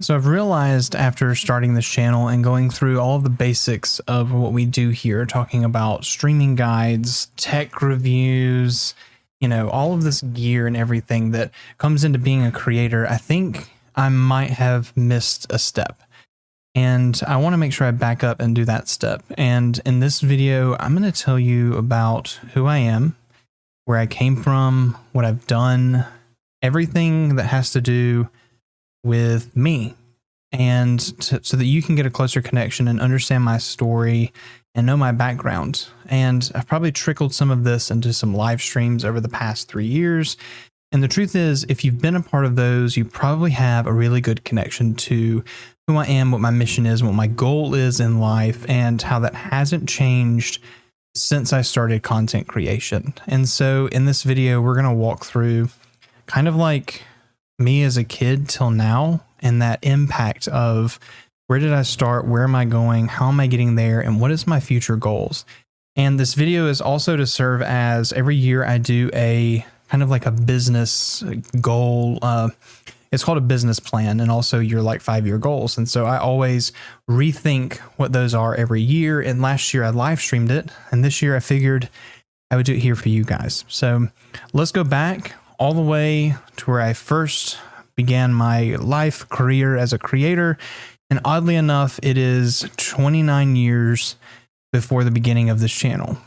So I've realized after starting this channel and going through all of the basics of what we do here, talking about streaming guides, tech reviews, all of this gear and everything that comes into being a creator, I think I might have missed a step. And I want to make sure I back up and do that step. And in this video, I'm going to tell you about who I am, where I came from, what I've done, everything that has to do with me, and so that you can get a closer connection and understand my story and know my background. And I've probably trickled some of this into some live streams over the past 3 years. And the truth is, if you've been a part of those, you probably have a really good connection to who I am, what my mission is, what my goal is in life, and how that hasn't changed since I started content creation. And so in this video, we're going to walk through kind of like me as a kid till now, and that impact of where did I start, where am I going, how am I getting there, and what is my future goals. And this video is also to serve as every year I do a kind of like a business goal. It's called a business plan, and also your 5-year goals. And so I always rethink what those are every year. And last year I live streamed it, and this year I figured I would do it here for you guys. So let's go back all the way to where I first began my life career as a creator. And oddly enough, it is 29 years before the beginning of this channel.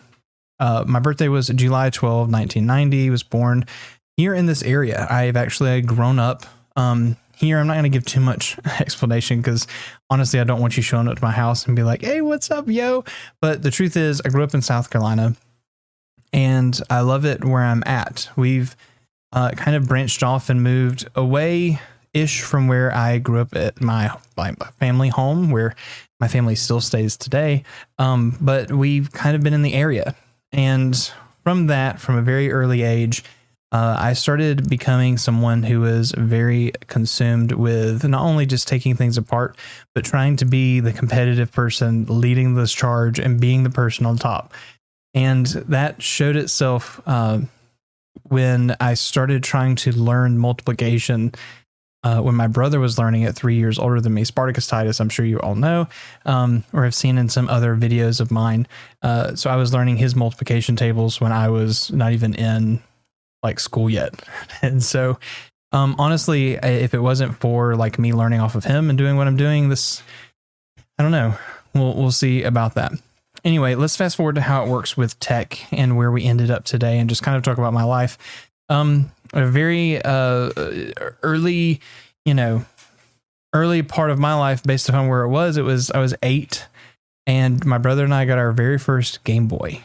My birthday was July 12, 1990. I was born here in this area. I've actually grown up here. I'm not going to give too much explanation because honestly, I don't want you showing up to my house and be like, hey, what's up, yo? But the truth is, I grew up in South Carolina and I love it where I'm at. We've kind of branched off and moved away-ish from where I grew up at my family home, where my family still stays today. But we've kind of been in the area. And from that, from a very early age, I started becoming someone who was very consumed with not only just taking things apart, but trying to be the competitive person leading this charge and being the person on top. And that showed itself when I started trying to learn multiplication, when my brother was learning it 3 years older than me. Spartacus Titus, I'm sure you all know, or have seen in some other videos of mine. So I was learning his multiplication tables when I was not even in school yet. And so honestly, if it wasn't for me learning off of him and doing what I'm doing, I don't know. We'll see about that. Anyway, let's fast forward to how it works with tech and where we ended up today, and just kind of talk about my life. A very early part of my life, based upon where it was I was 8, and my brother and I got our very first Game Boy.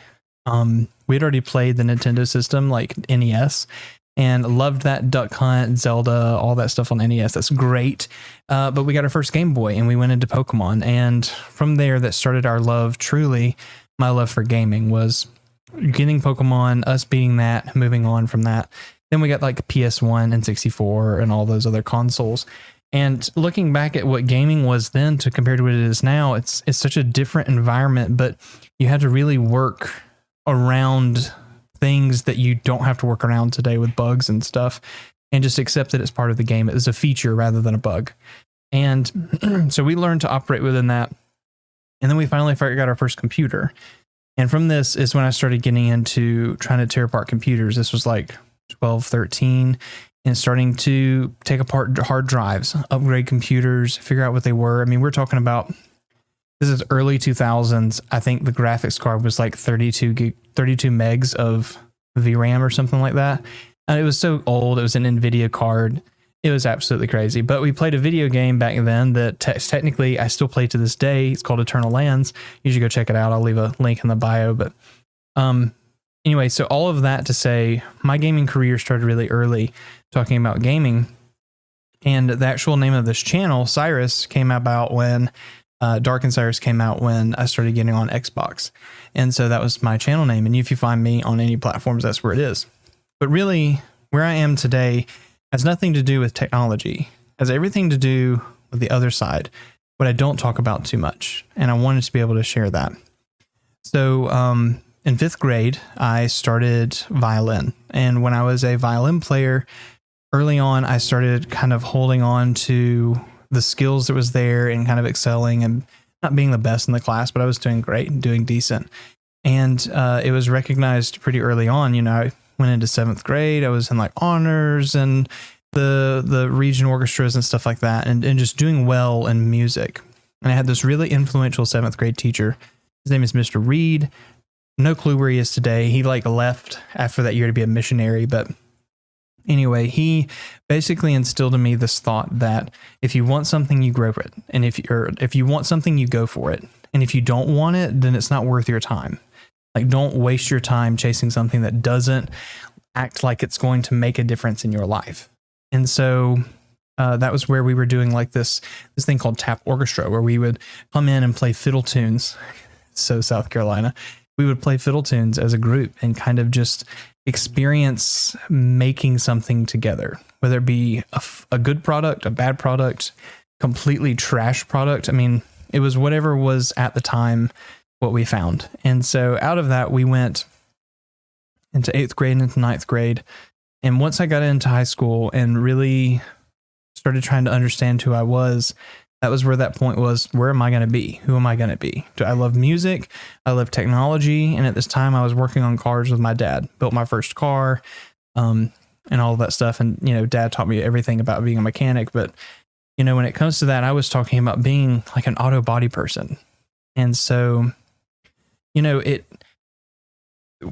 We'd already played the Nintendo system, like NES, and loved that Duck Hunt, Zelda, all that stuff on NES. That's great. But we got our first Game Boy and we went into Pokemon. And from there, that started our love. Truly, my love for gaming was getting Pokemon, us beating that, moving on from that. Then we got PS1 and 64 and all those other consoles. And looking back at what gaming was then to compare to what it is now, it's such a different environment, but you had to really work around things that you don't have to work around today with bugs and stuff, and just accept that it's part of the game. It is a feature rather than a bug. And so we learned to operate within that. And then we finally got our first computer. And from this is when I started getting into trying to tear apart computers. This was 12, 13, and starting to take apart hard drives, upgrade computers, figure out what they were. I mean, we're talking about, this is early 2000s. I think the graphics card was 32 megs of VRAM or something like that. And it was so old. It was an NVIDIA card. It was absolutely crazy. But we played a video game back then that technically I still play to this day. It's called Eternal Lands. You should go check it out. I'll leave a link in the bio. But anyway, so all of that to say, my gaming career started really early, talking about gaming. And the actual name of this channel, Cyrus, came about when Darkened Cyrus came out when I started getting on Xbox. And so that was my channel name. And if you find me on any platforms, that's where it is. But really, where I am today has nothing to do with technology. It has everything to do with the other side, what I don't talk about too much. And I wanted to be able to share that. So in 5th grade, I started violin. And when I was a violin player, early on, I started kind of holding on to the skills that was there and kind of excelling and not being the best in the class, but I was doing great and doing decent. And it was recognized pretty early on. I went into 7th grade. I was in like honors and the region orchestras and stuff like that, and just doing well in music. And I had this really influential 7th grade teacher. His name is Mr. Reed. No clue where he is today. He like left after that year to be a missionary. But anyway, he basically instilled in me this thought that if you want something, you grow it. And if you want something, you go for it. And if you don't want it, then it's not worth your time. Like, don't waste your time chasing something that doesn't act like it's going to make a difference in your life. And so that was where we were doing like this thing called tap orchestra, where we would come in and play fiddle tunes. So South Carolina, we would play fiddle tunes as a group and kind of just experience making something together, whether it be a good product, a bad product, completely trash product. I mean, it was whatever was at the time what we found. And so out of that, we went into 8th grade and into 9th grade. And once I got into high school and really started trying to understand who I was, that was where that point was. Where am I going to be? Who am I going to be? Do I love music? I love technology. And at this time I was working on cars with my dad, built my first car, and all of that stuff. And, dad taught me everything about being a mechanic. But, when it comes to that, I was talking about being like an auto body person. And so,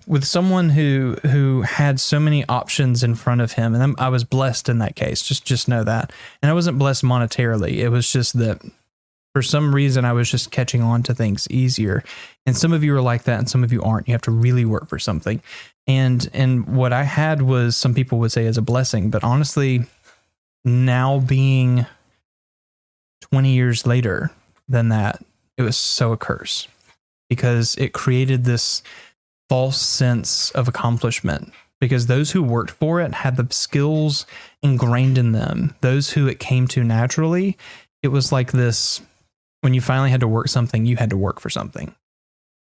with someone who had so many options in front of him, and I was blessed in that case, just know that. And I wasn't blessed monetarily. It was just that for some reason I was just catching on to things easier. And some of you are like that and some of you aren't. You have to really work for something. And what I had was, some people would say, as a blessing, but honestly, now being 20 years later than that, it was so a curse, because it created this false sense of accomplishment, because those who worked for it had the skills ingrained in them. Those who it came to naturally, it was like this, when you finally had to work something, you had to work for something,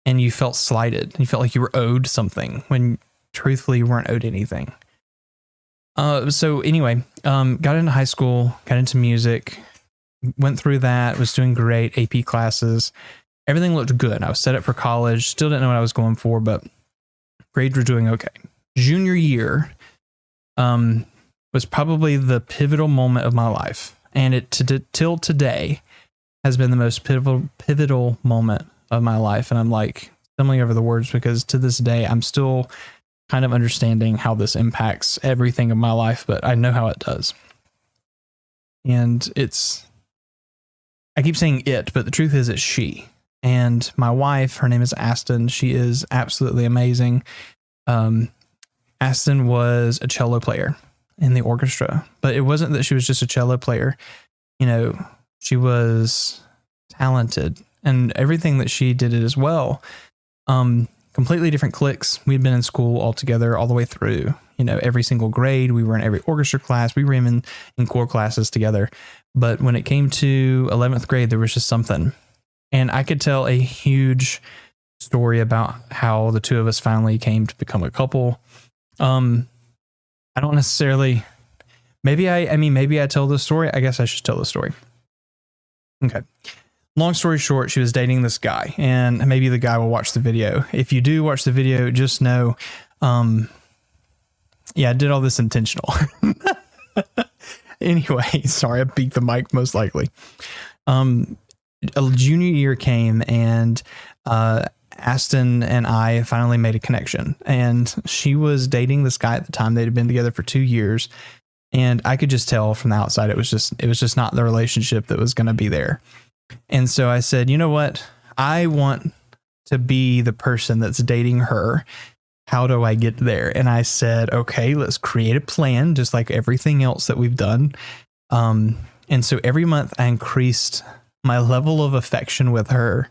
and you felt slighted. You felt like you were owed something when truthfully you weren't owed anything. So anyway, got into high school, got into music, went through that, was doing great, AP classes. Everything looked good. I was set up for college, still didn't know what I was going for, but grades were doing okay. Junior year was probably the pivotal moment of my life. And it till today has been the most pivotal moment of my life. And I'm like stumbling over the words, because to this day, I'm still kind of understanding how this impacts everything of my life, but I know how it does. And I keep saying it, but the truth is it's she. And my wife, her name is Aston. She is absolutely amazing. Aston was a cello player in the orchestra, but it wasn't that she was just a cello player. She was talented, and everything that she did it as well. Completely different cliques. We'd been in school all together all the way through, every single grade. We were in every orchestra class. We were even in core classes together. But when it came to 11th grade, there was just something. And I could tell a huge story about how the two of us finally came to become a couple. I don't necessarily, maybe I tell this story. I guess I should tell the story. Okay. Long story short, she was dating this guy, and maybe the guy will watch the video. If you do watch the video, just know, I did all this intentional. Anyway, sorry, I beat the mic most likely. A junior year came, and Aston and I finally made a connection, and she was dating this guy at the time. They'd been together for 2 years, and I could just tell from the outside it was just not the relationship that was going to be there. And so I said, you know what? I want to be the person that's dating her. How do I get there? And I said, okay, let's create a plan, just like everything else that we've done. And so every month I increased my level of affection with her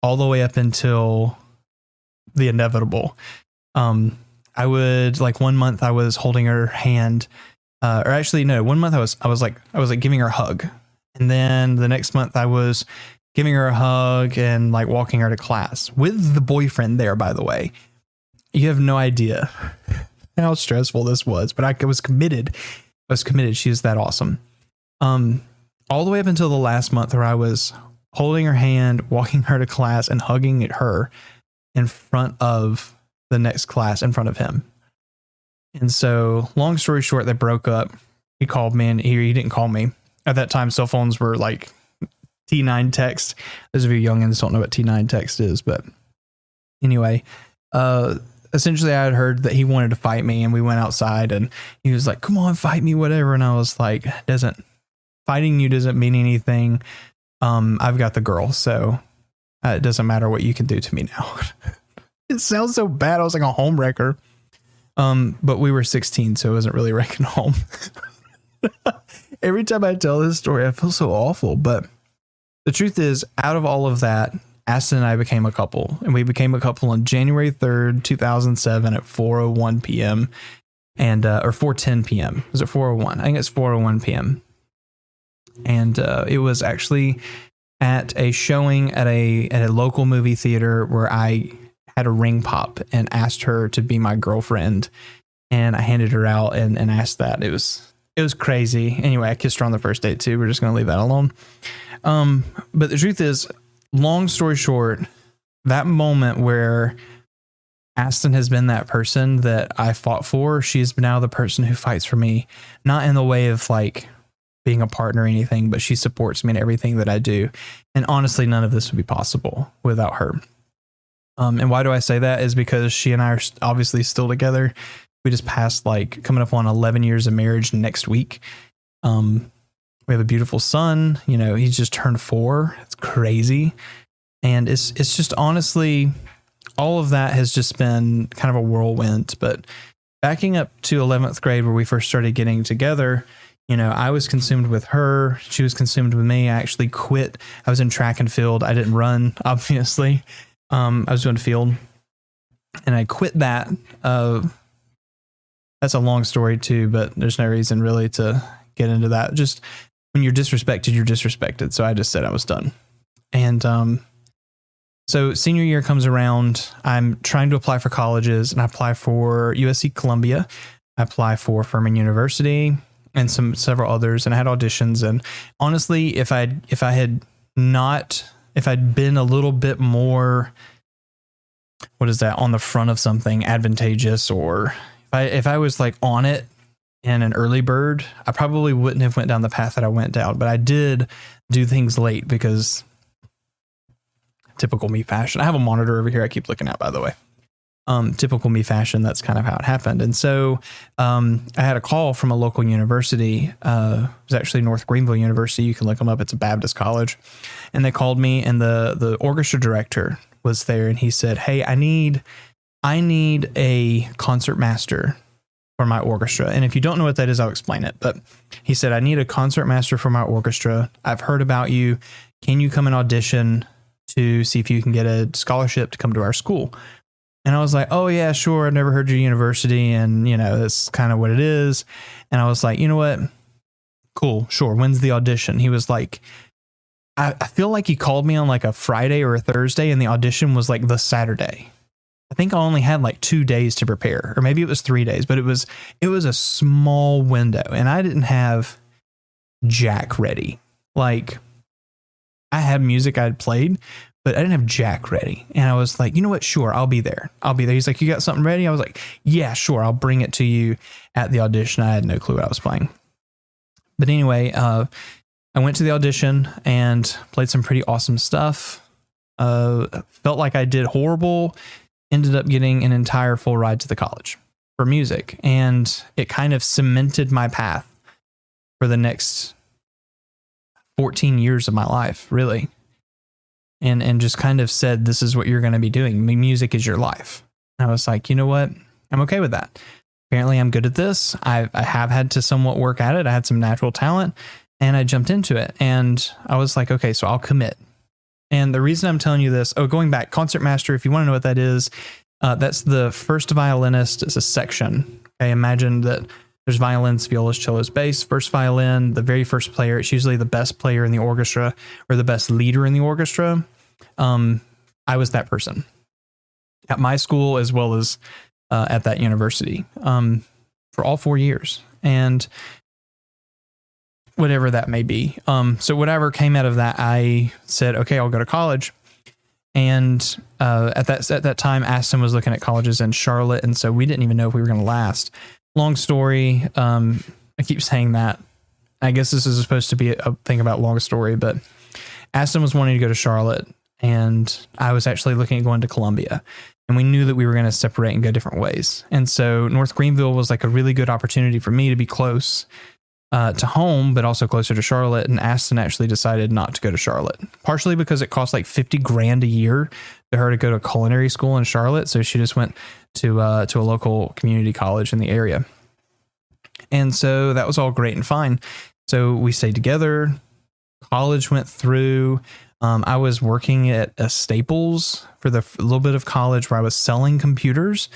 all the way up until the inevitable. I would, like, one month I was holding her hand, or actually no, one month I was like giving her a hug. And then the next month I was giving her a hug and like walking her to class with the boyfriend there, by the way. You have no idea how stressful this was, but I was committed. She was that awesome. all the way up until the last month where I was holding her hand, walking her to class, and hugging her in front of the next class in front of him. And so, long story short, they broke up. He called me, and he didn't call me. At that time, cell phones were like T9 text. Those of you youngins don't know what T9 text is, but anyway, essentially I had heard that he wanted to fight me, and we went outside, and he was like, "Come on, fight me, whatever." And I was like, fighting you doesn't mean anything. I've got the girl, so it doesn't matter what you can do to me now. It sounds so bad. I was like a home wrecker. But we were 16, so it wasn't really wrecking home. Every time I tell this story, I feel so awful. But the truth is, out of all of that, Aston and I became a couple, and we became a couple on January 3rd, 2007 at 4:01 p.m. and, or 4:10 p.m. Was it 4:01? I think it's 4:01 p.m. And, it was actually at a showing at a local movie theater where I had a ring pop and asked her to be my girlfriend, and I handed her out and asked that. It was crazy. Anyway, I kissed her on the first date too. We're just going to leave that alone. But the truth is, long story short, that moment where Aston has been that person that I fought for, she's now the person who fights for me, not in the way of like being a partner or anything, but she supports me in everything that I do. And honestly, none of this would be possible without her. And why do I say that is because she and I are obviously still together. We just passed like coming up on 11 years of marriage next week. We have a beautiful son, you know, he's just turned 4. It's crazy. And it's just honestly, all of that has just been kind of a whirlwind. But backing up to 11th grade where we first started getting together, you know, I was consumed with her. She was consumed with me. I actually quit. I was in track and field. I didn't run, obviously. I was doing field, and I quit that. That's a long story too, but there's no reason really to get into that. Just when you're disrespected, you're disrespected. So I just said I was done. And so senior year comes around. I'm trying to apply for colleges, and I apply for USC Columbia. I apply for Furman University and several others, and I had auditions. And honestly, if I'd been a little bit more, what is that, on the front of something advantageous, or if I was like on it and an early bird, I probably wouldn't have went down the path that I went down. But I did do things late because typical me fashion. I have a monitor over here I keep looking at, by the way. Typical me fashion, that's kind of how it happened. And so I had a call from a local university. It was actually North Greenville University. You can look them up. It's a Baptist college. And they called me, and the orchestra director was there, and he said, "Hey, I need a concert master for my orchestra." And if you don't know what that is, I'll explain it. But he said, "I need a concert master for my orchestra. I've heard about you. Can you come and audition to see if you can get a scholarship to come to our school?" And I was like, "Oh yeah, sure. I've never heard your university, and you know, that's kind of what it is." And I was like, "You know what? Cool. Sure. When's the audition?" He was like, I feel like he called me on like a Friday or a Thursday, and the audition was like the Saturday. I think I only had like 2 days to prepare, or maybe it was 3 days, but it was a small window, and I didn't have jack ready. Like, I had music I'd played, but I didn't have jack ready. And I was like, "You know what? Sure, I'll be there. He's like, "You got something ready?" I was like, "Yeah, sure. I'll bring it to you at the audition." I had no clue what I was playing. But anyway, I went to the audition and played some pretty awesome stuff. Felt like I did horrible. Ended up getting an entire full ride to the college for music. And it kind of cemented my path for the next 14 years of my life, really. And just kind of said, this is what you're going to be doing. Music is your life. And I was like, you know what? I'm okay with that. Apparently I'm good at this. I have had to somewhat work at it. I had some natural talent, and I jumped into it. And I was like, okay, so I'll commit. And the reason I'm telling you this, going back, concertmaster, if you want to know what that is, that's the first violinist. It's a section. Okay, imagine that there's violins, violas, cellos, bass, first violin, the very first player. It's usually the best player in the orchestra or the best leader in the orchestra. I was that person at my school as well as at that university for all 4 years. And whatever that may be. So whatever came out of that, I said, okay, I'll go to college. And at that time, Aston was looking at colleges in Charlotte, and so we didn't even know if we were going to last. Long story. I keep saying that. I guess this is supposed to be a thing about long story, but Aston was wanting to go to Charlotte, and I was actually looking at going to Columbia. And we knew that we were going to separate and go different ways. And so North Greenville was like a really good opportunity for me to be close to home, but also closer to Charlotte. And Aston actually decided not to go to Charlotte, partially because it cost like $50,000 a year to her to go to culinary school in Charlotte. So she just went to a local community college in the area. And so that was all great and fine. So we stayed together. College went through. I was working at a Staples for the little bit of college where I was selling computers.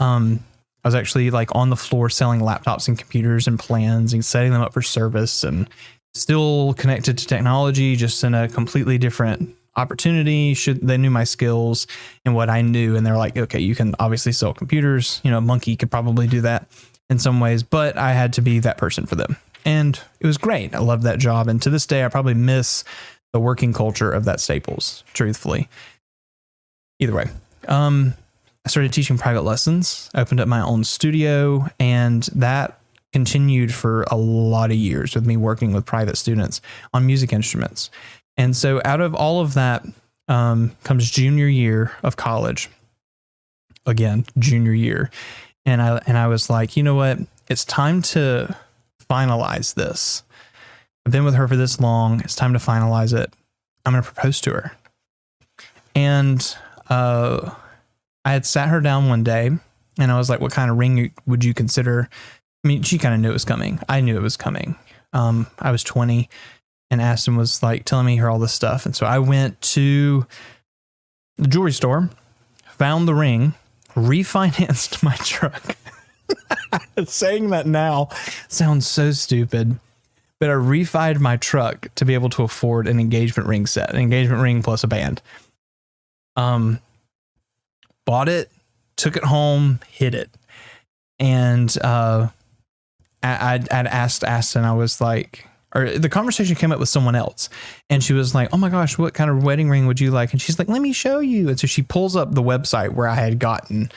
I was actually like on the floor selling laptops and computers and plans and setting them up for service, and still connected to technology, just in a completely different opportunity. They knew my skills and what I knew, and they're like, okay, you can obviously sell computers. You know, Monkey could probably do that in some ways, but I had to be that person for them. And it was great. I loved that job. And to this day, I probably miss the working culture of that Staples, truthfully. Either way, I started teaching private lessons, opened up my own studio, and that continued for a lot of years with me working with private students on music instruments. And so out of all of that comes junior year of college. Again, junior year. And I was like, you know what? It's time to finalize this. I've been with her for this long. It's time to finalize it. I'm going to propose to her. And I had sat her down one day, and I was like, what kind of ring would you consider? I mean, she kind of knew it was coming. I knew it was coming. I was 20, and Aston was like telling me all this stuff. And so I went to the jewelry store, found the ring, refinanced my truck. Saying that now sounds so stupid, but I refied my truck to be able to afford an engagement ring set, an engagement ring plus a band. Bought it, took it home, hid it. And I'd asked Aston, I was like, or the conversation came up with someone else, and she was like, oh my gosh, what kind of wedding ring would you like? And she's like, let me show you. And so she pulls up the website where I had gotten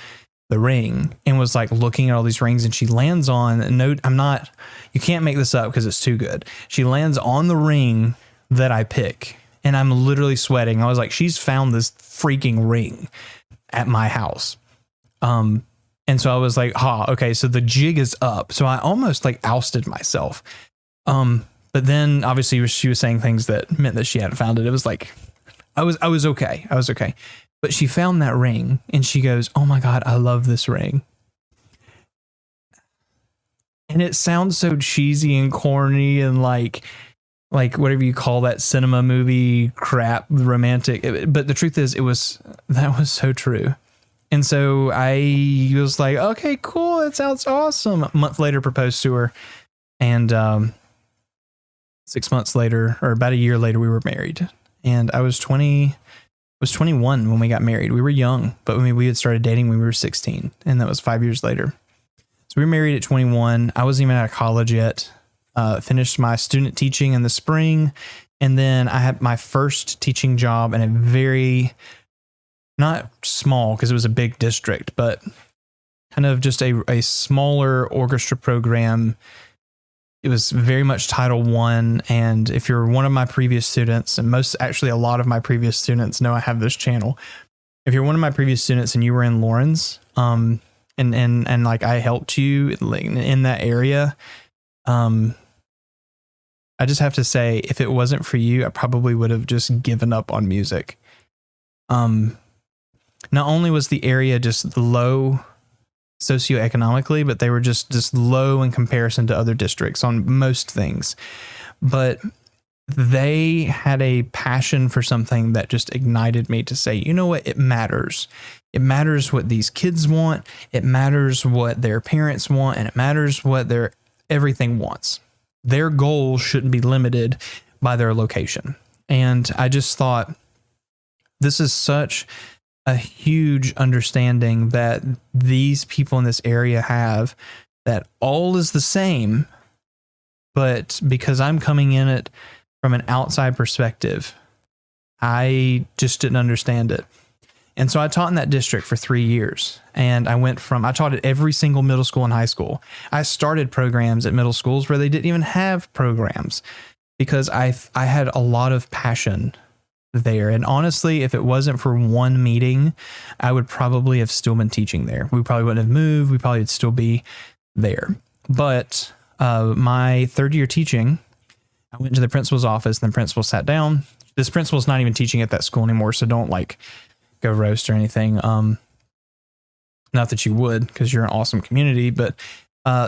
the ring and was like looking at all these rings, and she lands on, you can't make this up because it's too good. She lands on the ring that I pick, and I'm literally sweating. I was like, she's found this freaking ring at my house. And so I was like, okay, so the jig is up. So I almost like ousted myself. But then obviously she was saying things that meant that she hadn't found it. It was like, I was okay. I was okay. But she found that ring, and she goes, oh my God, I love this ring. And it sounds so cheesy and corny and like whatever you call that cinema movie crap, romantic. But the truth is, that was so true. And so I was like, okay, cool. That sounds awesome. A month later, proposed to her. And 6 months later, or about a year later, we were married. And I was 21 when we got married. We were young, but when we had started dating when we were 16. And that was 5 years later. So we were married at 21. I wasn't even out of college yet. Finished my student teaching in the spring. And then I had my first teaching job in a very, not small because it was a big district, but kind of just a smaller orchestra program. It was very much Title I. And if you're one of my previous students, and a lot of my previous students know I have this channel. If you're one of my previous students and you were in Lawrence, and like I helped you in that area, I just have to say, if it wasn't for you, I probably would have just given up on music. Not only was the area just low socioeconomically, but they were just low in comparison to other districts on most things. But they had a passion for something that just ignited me to say, you know what? It matters. It matters what these kids want. It matters what their parents want, and it matters what their everything wants. Their goals shouldn't be limited by their location. And I just thought, this is such a huge understanding that these people in this area have, that all is the same, but because I'm coming in it from an outside perspective, I just didn't understand it. And so I taught in that district for 3 years, and I taught at every single middle school and high school. I started programs at middle schools where they didn't even have programs because I had a lot of passion there. And honestly, if it wasn't for one meeting, I would probably have still been teaching there. We probably wouldn't have moved. We probably would still be there. But my third year teaching, I went to the principal's office, and the principal sat down. This principal's not even teaching at that school anymore, so don't go roast or anything. Not that you would, because you're an awesome community, but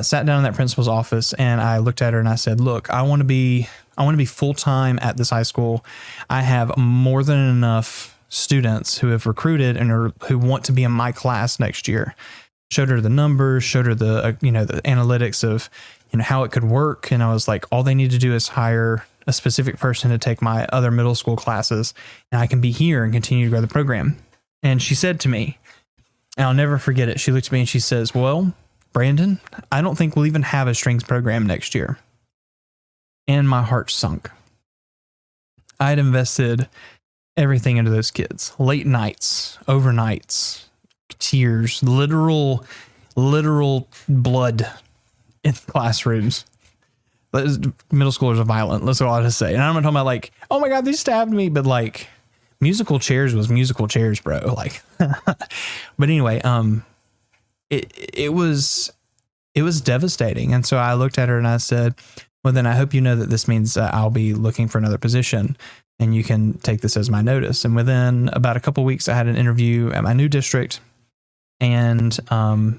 sat down in that principal's office, and I looked at her and I said, look, I want to be full-time at this high school. I have more than enough students who have recruited and who want to be in my class next year. Showed her the numbers, showed her the the analytics of how it could work. And I was like, all they need to do is hire a specific person to take my other middle school classes, and I can be here and continue to grow the program. And she said to me, and I'll never forget it, she looked at me and she says, well, Brandon, I don't think we'll even have a strings program next year. And my heart sunk. I had invested everything into those kids. Late nights, overnights, tears, literal blood in classrooms. Middle schoolers are violent. That's all I have to say. And I'm not talking about oh my God, they stabbed me, but musical chairs was musical chairs, bro. But anyway, it was devastating. And so I looked at her and I said, well, then I hope you know that this means I'll be looking for another position, and you can take this as my notice. And within about a couple of weeks, I had an interview at my new district, and I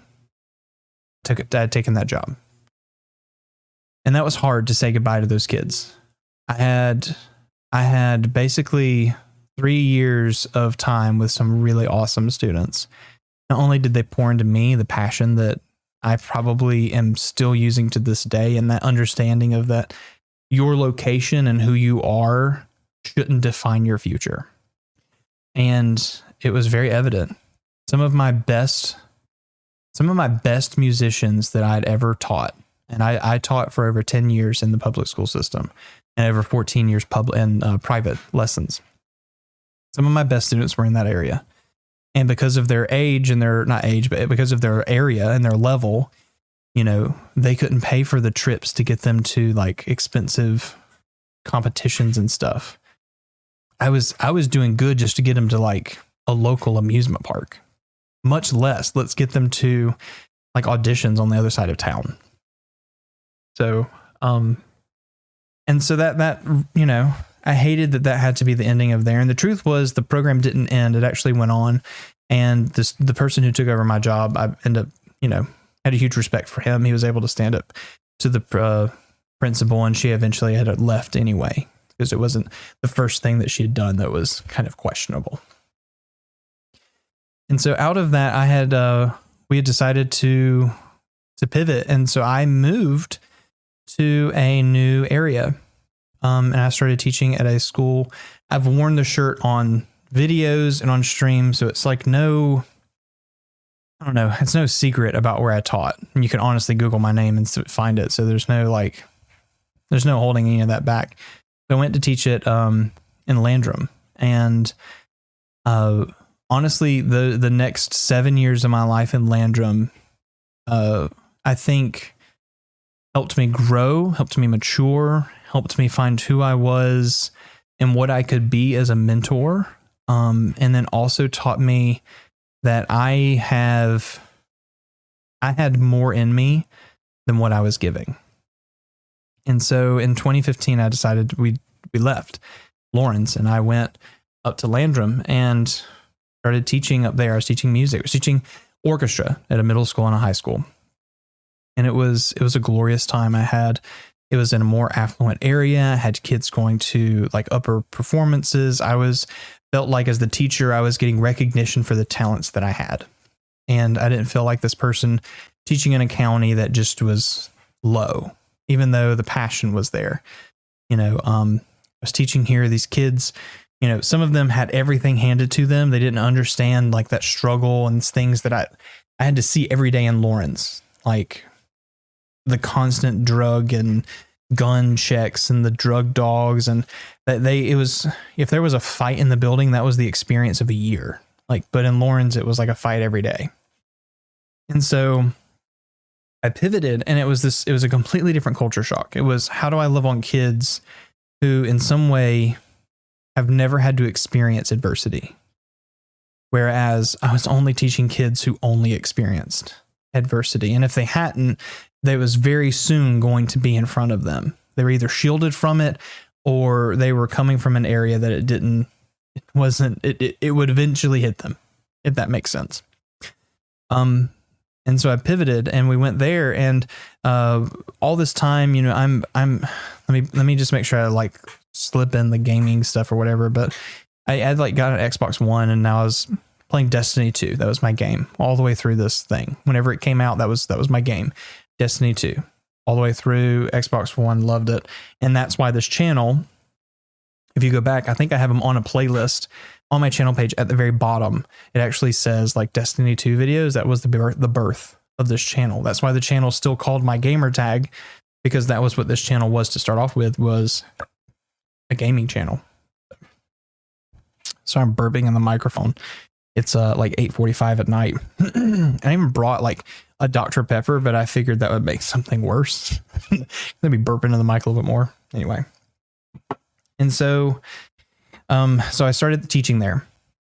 had taken that job. And that was hard to say goodbye to those kids. I had basically 3 years of time with some really awesome students. Not only did they pour into me the passion that I probably am still using to this day, and that understanding of that your location and who you are shouldn't define your future. And it was very evident. Some of my best musicians that I'd ever taught, and I taught for over 10 years in the public school system and over 14 years public and private lessons. Some of my best students were in that area. And because of their age and because of their area and their level, they couldn't pay for the trips to get them to expensive competitions and stuff. I was doing good just to get them to a local amusement park, much less let's get them to auditions on the other side of town. So, and so that I hated that had to be the ending of there. And the truth was the program didn't end. It actually went on. And the person who took over my job, I ended up, had a huge respect for him. He was able to stand up to the principal, and she eventually had left anyway, because it wasn't the first thing that she had done that was kind of questionable. And so out of that, we had decided to pivot. And so I moved to a new area. And I started teaching at a school. I've worn the shirt on videos and on stream, so it's it's no secret about where I taught. And you can honestly Google my name and find it. So there's no holding any of that back. So I went to teach it in Landrum, and honestly, the next 7 years of my life in Landrum, I think helped me grow, helped me mature, helped me find who I was and what I could be as a mentor. And then also taught me that I had more in me than what I was giving. And so in 2015, I decided we left Lawrence, and I went up to Landrum and started teaching up there. I was teaching music. I was teaching orchestra at a middle school and a high school. And it was a glorious time. It was in a more affluent area. I had kids going to upper performances. Felt like as the teacher, I was getting recognition for the talents that I had. And I didn't feel like this person teaching in a county that just was low, even though the passion was there. I was teaching here, these kids, some of them had everything handed to them. They didn't understand that struggle and things that I had to see every day in Lawrence, the constant drug and gun checks and the drug dogs, and that it was, if there was a fight in the building, that was the experience of a year. Like, but in Lawrence, it was like a fight every day. And so I pivoted, and it was a completely different culture shock. It was, how do I love on kids who in some way have never had to experience adversity? Whereas I was only teaching kids who only experienced adversity. And if they hadn't, that was very soon going to be in front of them. They were either shielded from it, or they were coming from an area that it would eventually hit them, if that makes sense. And so I pivoted, and we went there, and all this time, you know, let me just make sure I like slip in the gaming stuff or whatever. But I had like got an Xbox One, and now I was playing Destiny 2. That was my game all the way through this thing. Whenever it came out, that was my game, Destiny 2, all the way through Xbox One. Loved it, and that's why this channel, if you go back, I think I have them on a playlist on my channel page at the very bottom. It actually says like Destiny 2 videos. That was the birth of this channel. That's why the channel is still called my gamer tag, because that was what this channel was to start off with, was a gaming channel. So I'm burping in the microphone. It's like 8:45 at night. I even brought like a Dr. Pepper, but I figured that would make something worse. Let me burp into the mic a little bit more. Anyway. And so I started teaching there,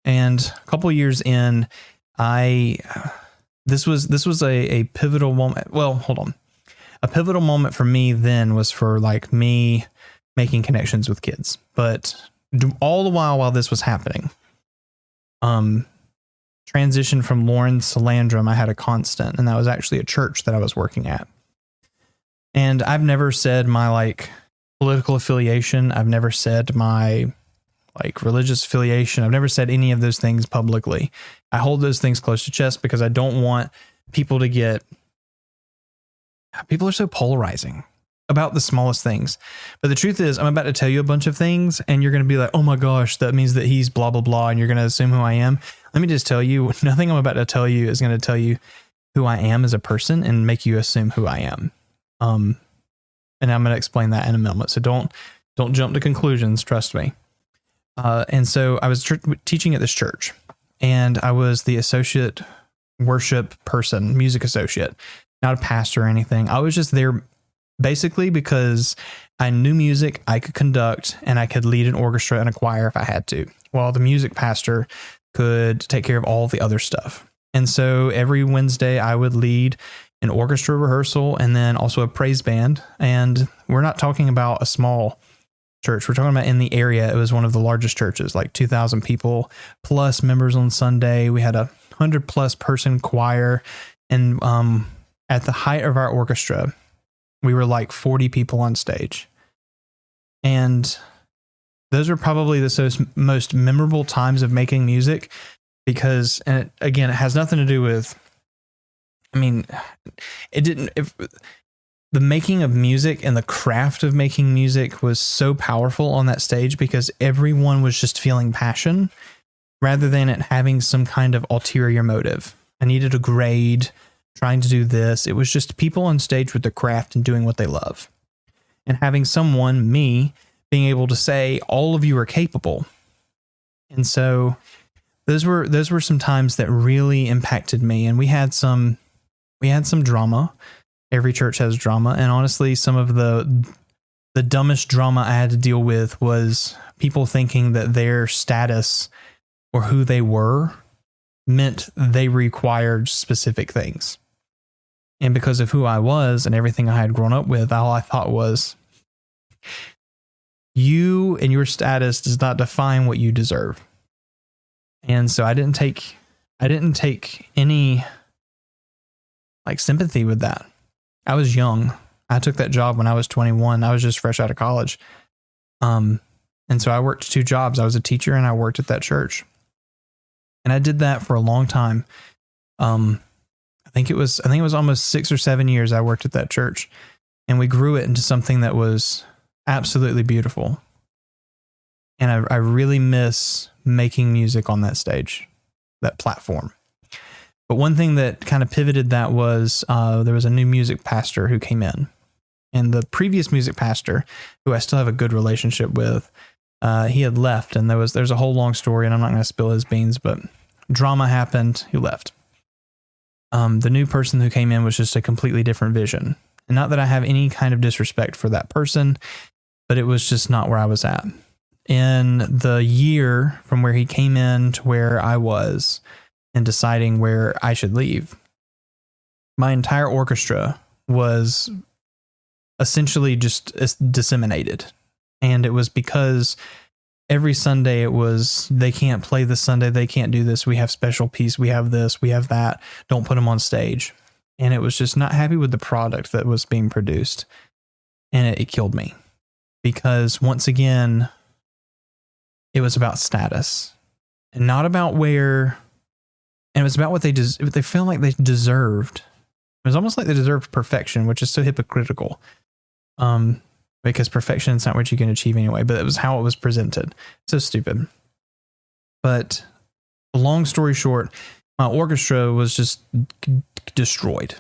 and a couple of years in, this was a pivotal moment. Well, hold on. A pivotal moment for me then was for like me making connections with kids, but all the while this was happening, transition from Lawrence to Landrum, I had a constant, and that was actually a church that I was working at. And I've never said my like political affiliation. I've never said my like religious affiliation. I've never said any of those things publicly. I hold those things close to chest because I don't want people are so polarizing about the smallest things. But the truth is, I'm about to tell you a bunch of things, and you're going to be like, oh my gosh, that means that he's blah, blah, blah. And you're going to assume who I am. Let me just tell you, nothing I'm about to tell you is going to tell you who I am as a person and make you assume who I am. And I'm going to explain that in a moment. So don't jump to conclusions. Trust me. And so I was teaching at this church, and I was the associate worship person, music associate, not a pastor or anything. I was just there basically because I knew music, I could conduct, and I could lead an orchestra and a choir if I had to, while the music pastor could take care of all the other stuff. And so every Wednesday I would lead an orchestra rehearsal and then also a praise band. And we're not talking about a small church. We're talking about in the area. It was one of the largest churches, like 2,000 people plus members on Sunday. We had 100+ person choir. And at the height of our orchestra, we were like 40 people on stage. And those were probably the most memorable times of making music, because, and it has nothing to do with, the making of music and the craft of making music was so powerful on that stage because everyone was just feeling passion rather than it having some kind of ulterior motive. I needed a grade, trying to do this. It was just people on stage with their craft and doing what they love. And having someone, me, being able to say, all of you are capable. And so those were some times that really impacted me. And we had some drama. Every church has drama. And honestly, some of the dumbest drama I had to deal with was people thinking that their status or who they were meant they required specific things. And because of who I was and everything I had grown up with, all I thought was, you and your status does not define what you deserve. And so I didn't take any like sympathy with that. I was young. I took that job when I was 21. I was just fresh out of college. And so I worked 2 jobs. I was a teacher and I worked at that church. And I did that for a long time. I think it was almost 6 or 7 years I worked at that church, and we grew it into something that was absolutely beautiful. And I really miss making music on that stage, that platform. But one thing that kind of pivoted that was there was a new music pastor who came in, And the previous music pastor, who I still have a good relationship with, he had left, and there's a whole long story, and I'm not going to spill his beans, but drama happened. He left. The new person who came in was just a completely different vision. And not that I have any kind of disrespect for that person, but it was just not where I was at. In the year from where he came in to where I was and deciding where I should leave, my entire orchestra was essentially just disseminated. And it was because every Sunday it was, they can't play this Sunday, they can't do this, we have special piece, we have this, we have that, don't put them on stage. And it was just not happy with the product that was being produced. And it killed me. Because once again, it was about status and not about where, and it was about what they felt like they deserved. It was almost like they deserved perfection, which is so hypocritical. Because perfection is not what you can achieve anyway, but it was how it was presented. So stupid. But long story short, my orchestra was just destroyed.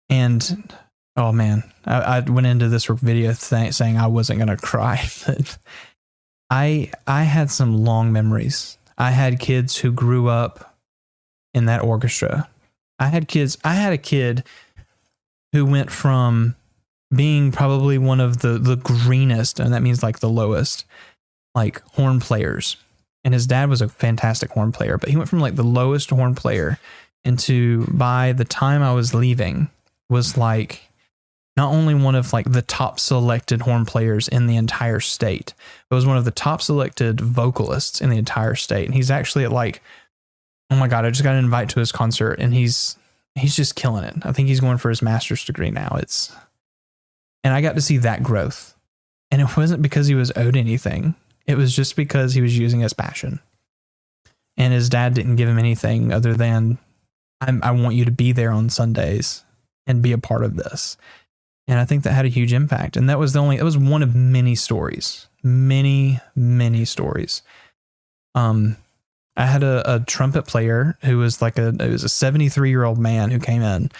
And oh man, I went into this video saying I wasn't going to cry, but I had some long memories. I had kids who grew up in that orchestra. I had a kid who went from being probably one of the greenest, and that means like the lowest, like horn players. And his dad was a fantastic horn player, but he went from like the lowest horn player into, by the time I was leaving, was like not only one of like the top selected horn players in the entire state, but was one of the top selected vocalists in the entire state. And he's actually at like, oh my God, I just got an invite to his concert, and he's just killing it. I think he's going for his master's degree now. And I got to see that growth. And it wasn't because he was owed anything. It was just because he was using his passion. And his dad didn't give him anything other than, I want you to be there on Sundays and be a part of this. And I think that had a huge impact. And it was one of many stories, many stories. I had a trumpet player who was like it was a 73-year-old man who came in,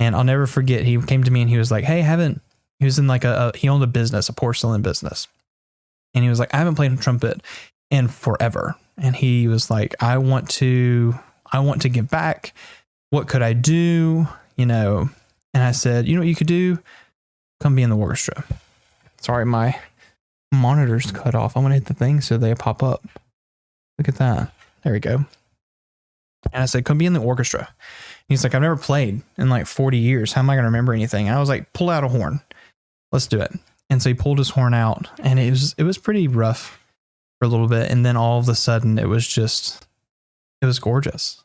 and I'll never forget. He came to me and he was like, hey, he was in like he owned a business, a porcelain business. And he was like, I haven't played trumpet in forever. And he was like, I want to give back. What could I do? And I said, you know what you could do? Come be in the orchestra. Sorry, my monitor's cut off. I'm going to hit the thing so they pop up. Look at that. There we go. And I said, come be in the orchestra. And he's like, I've never played in like 40 years. How am I going to remember anything? And I was like, pull out a horn. Let's do it. And so he pulled his horn out, and it was pretty rough for a little bit. And then all of a sudden it was gorgeous.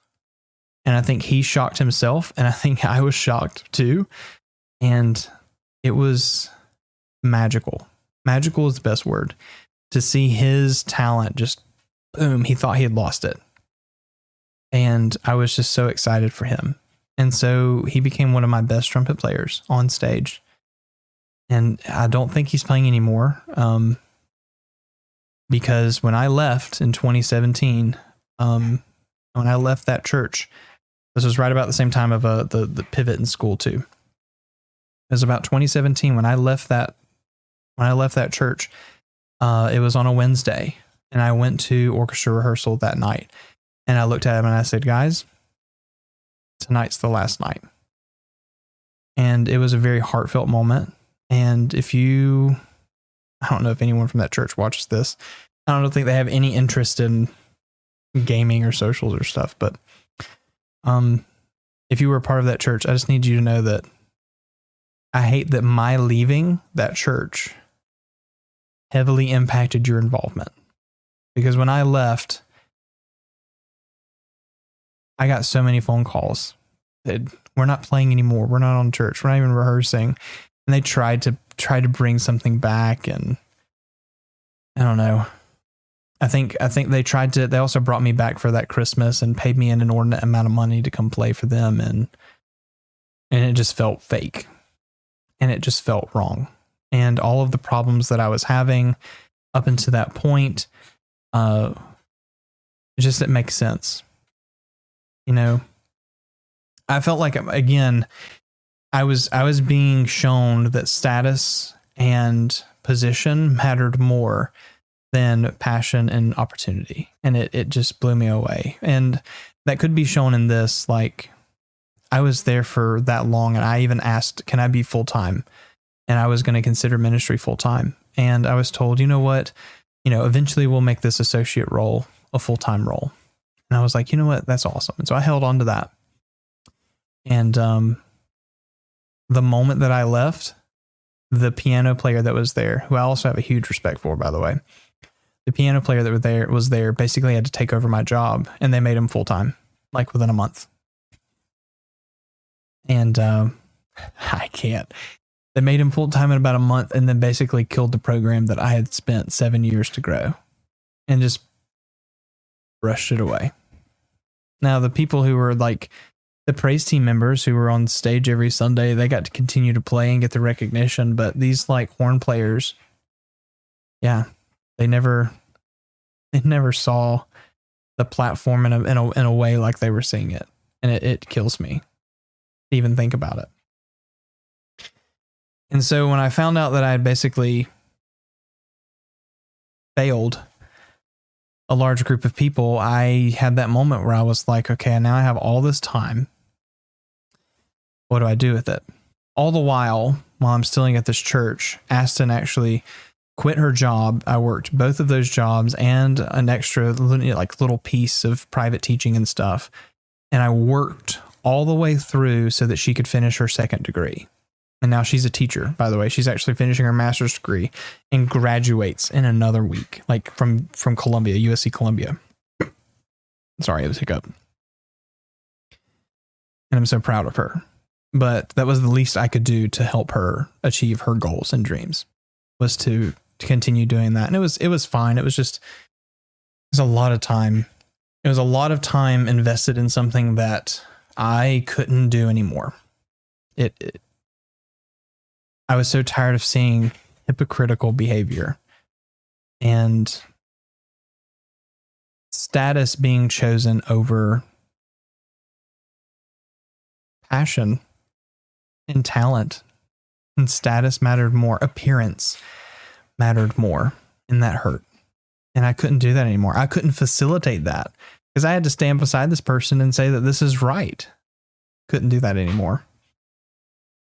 And I think he shocked himself, and I think I was shocked too. And it was magical. Magical is the best word. To see his talent just boom, he thought he had lost it. And I was just so excited for him. And so he became one of my best trumpet players on stage. And I don't think he's playing anymore. Because when I left in 2017, when I left that church, this was right about the same time of the pivot in school too. It was about 2017 when I left that church. It was on a Wednesday, and I went to orchestra rehearsal that night. And I looked at him and I said, guys, tonight's the last night. And it was a very heartfelt moment. And I don't know if anyone from that church watches this. I don't think they have any interest in gaming or socials or stuff. But if you were a part of that church, I just need you to know that I hate that my leaving that church heavily impacted your involvement. Because when I left, I got so many phone calls that we're not playing anymore. We're not on church. We're not even rehearsing. And they tried to bring something back. And I don't know. I think they also brought me back for that Christmas and paid me an inordinate amount of money to come play for them. And it just felt fake, and it just felt wrong. And all of the problems that I was having up until that point, it didn't make sense. I felt like, again, I was being shown that status and position mattered more than passion and opportunity. And it just blew me away. And that could be shown in this, like, I was there for that long, and I even asked, can I be full-time? And I was going to consider ministry full-time. And I was told, you know what, eventually we'll make this associate role a full-time role. And I was like, you know what, that's awesome. And so I held on to that. And the moment that I left, the piano player that was there, who I also have a huge respect for, by the way, the piano player that was there basically had to take over my job, and they made him full-time, like within a month. And I can't. They made him full-time in about a month, and then basically killed the program that I had spent 7 years to grow, and just brushed it away. Now, the people who were like the praise team members who were on stage every Sunday, they got to continue to play and get the recognition. But these like horn players, yeah, they never saw the platform in a way like they were seeing it. And it kills me to even think about it. And so when I found out that I had basically failed a large group of people, I had that moment where I was like, okay, now I have all this time. What do I do with it? All the while I'm still at this church, Aston actually quit her job. I worked both of those jobs and an extra little piece of private teaching and stuff. And I worked all the way through so that she could finish her second degree. And now she's a teacher, by the way. She's actually finishing her master's degree and graduates in another week, like from Columbia, USC Columbia. Sorry, it was a hiccup. And I'm so proud of her. But that was the least I could do to help her achieve her goals and dreams, was to continue doing that. And it was fine. It was a lot of time. It was a lot of time invested in something that I couldn't do anymore. I was so tired of seeing hypocritical behavior and status being chosen over passion and talent. And status mattered more. Appearance mattered more. And that hurt. And I couldn't do that anymore. I couldn't facilitate that because I had to stand beside this person and say that this is right. Couldn't do that anymore.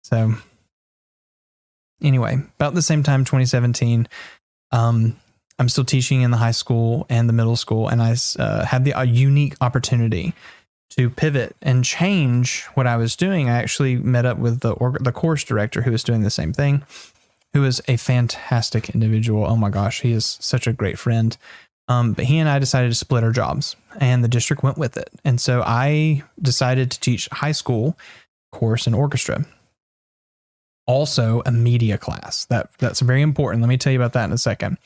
So anyway, about the same time, 2017, I'm still teaching in the high school and the middle school. And I had the unique opportunity to pivot and change what I was doing. I actually met up with the course director who was doing the same thing, who is a fantastic individual. Oh my gosh, he is such a great friend. But he and I decided to split our jobs, and the district went with it. And so I decided to teach high school course and orchestra. Also a media class. That's very important. Let me tell you about that in a second.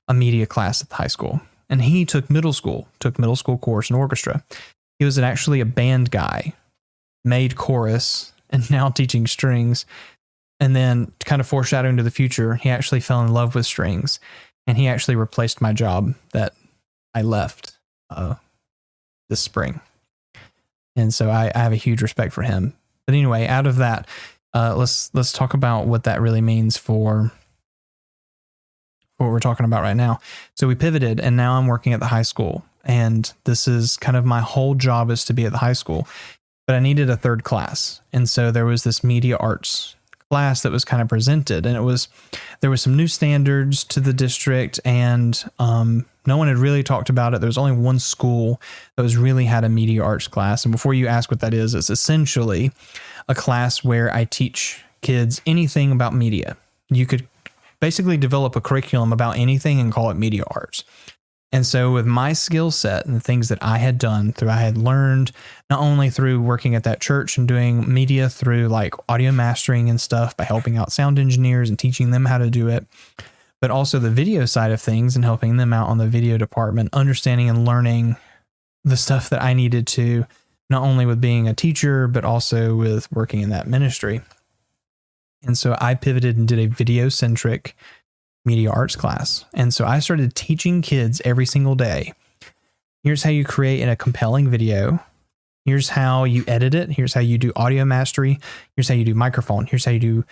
A media class at the high school. And he took middle school course and orchestra. He was actually a band guy, made chorus, and now teaching strings. And then kind of foreshadowing to the future, he actually fell in love with strings, and he actually replaced my job that I left this spring. And so I have a huge respect for him. But anyway, out of that, let's talk about what that really means for what we're talking about right now. So we pivoted, and now I'm working at the high school. And this is kind of my whole job is to be at the high school, but I needed a third class. And so there was this media arts class that was kind of presented, and there was some new standards to the district, and no one had really talked about it. There was only one school that was really had a media arts class. And before you ask what that is, it's essentially a class where I teach kids anything about media. You could basically develop a curriculum about anything and call it media arts. And so with my skill set and the things that I had done I had learned not only through working at that church and doing media through like audio mastering and stuff by helping out sound engineers and teaching them how to do it, but also the video side of things and helping them out on the video department, understanding and learning the stuff that I needed to, not only with being a teacher, but also with working in that ministry. And so I pivoted and did a video-centric media arts class. And so I started teaching kids every single day. Here's how you create a compelling video. Here's how you edit it. Here's how you do audio mastery. Here's how you do microphone. Here's how you do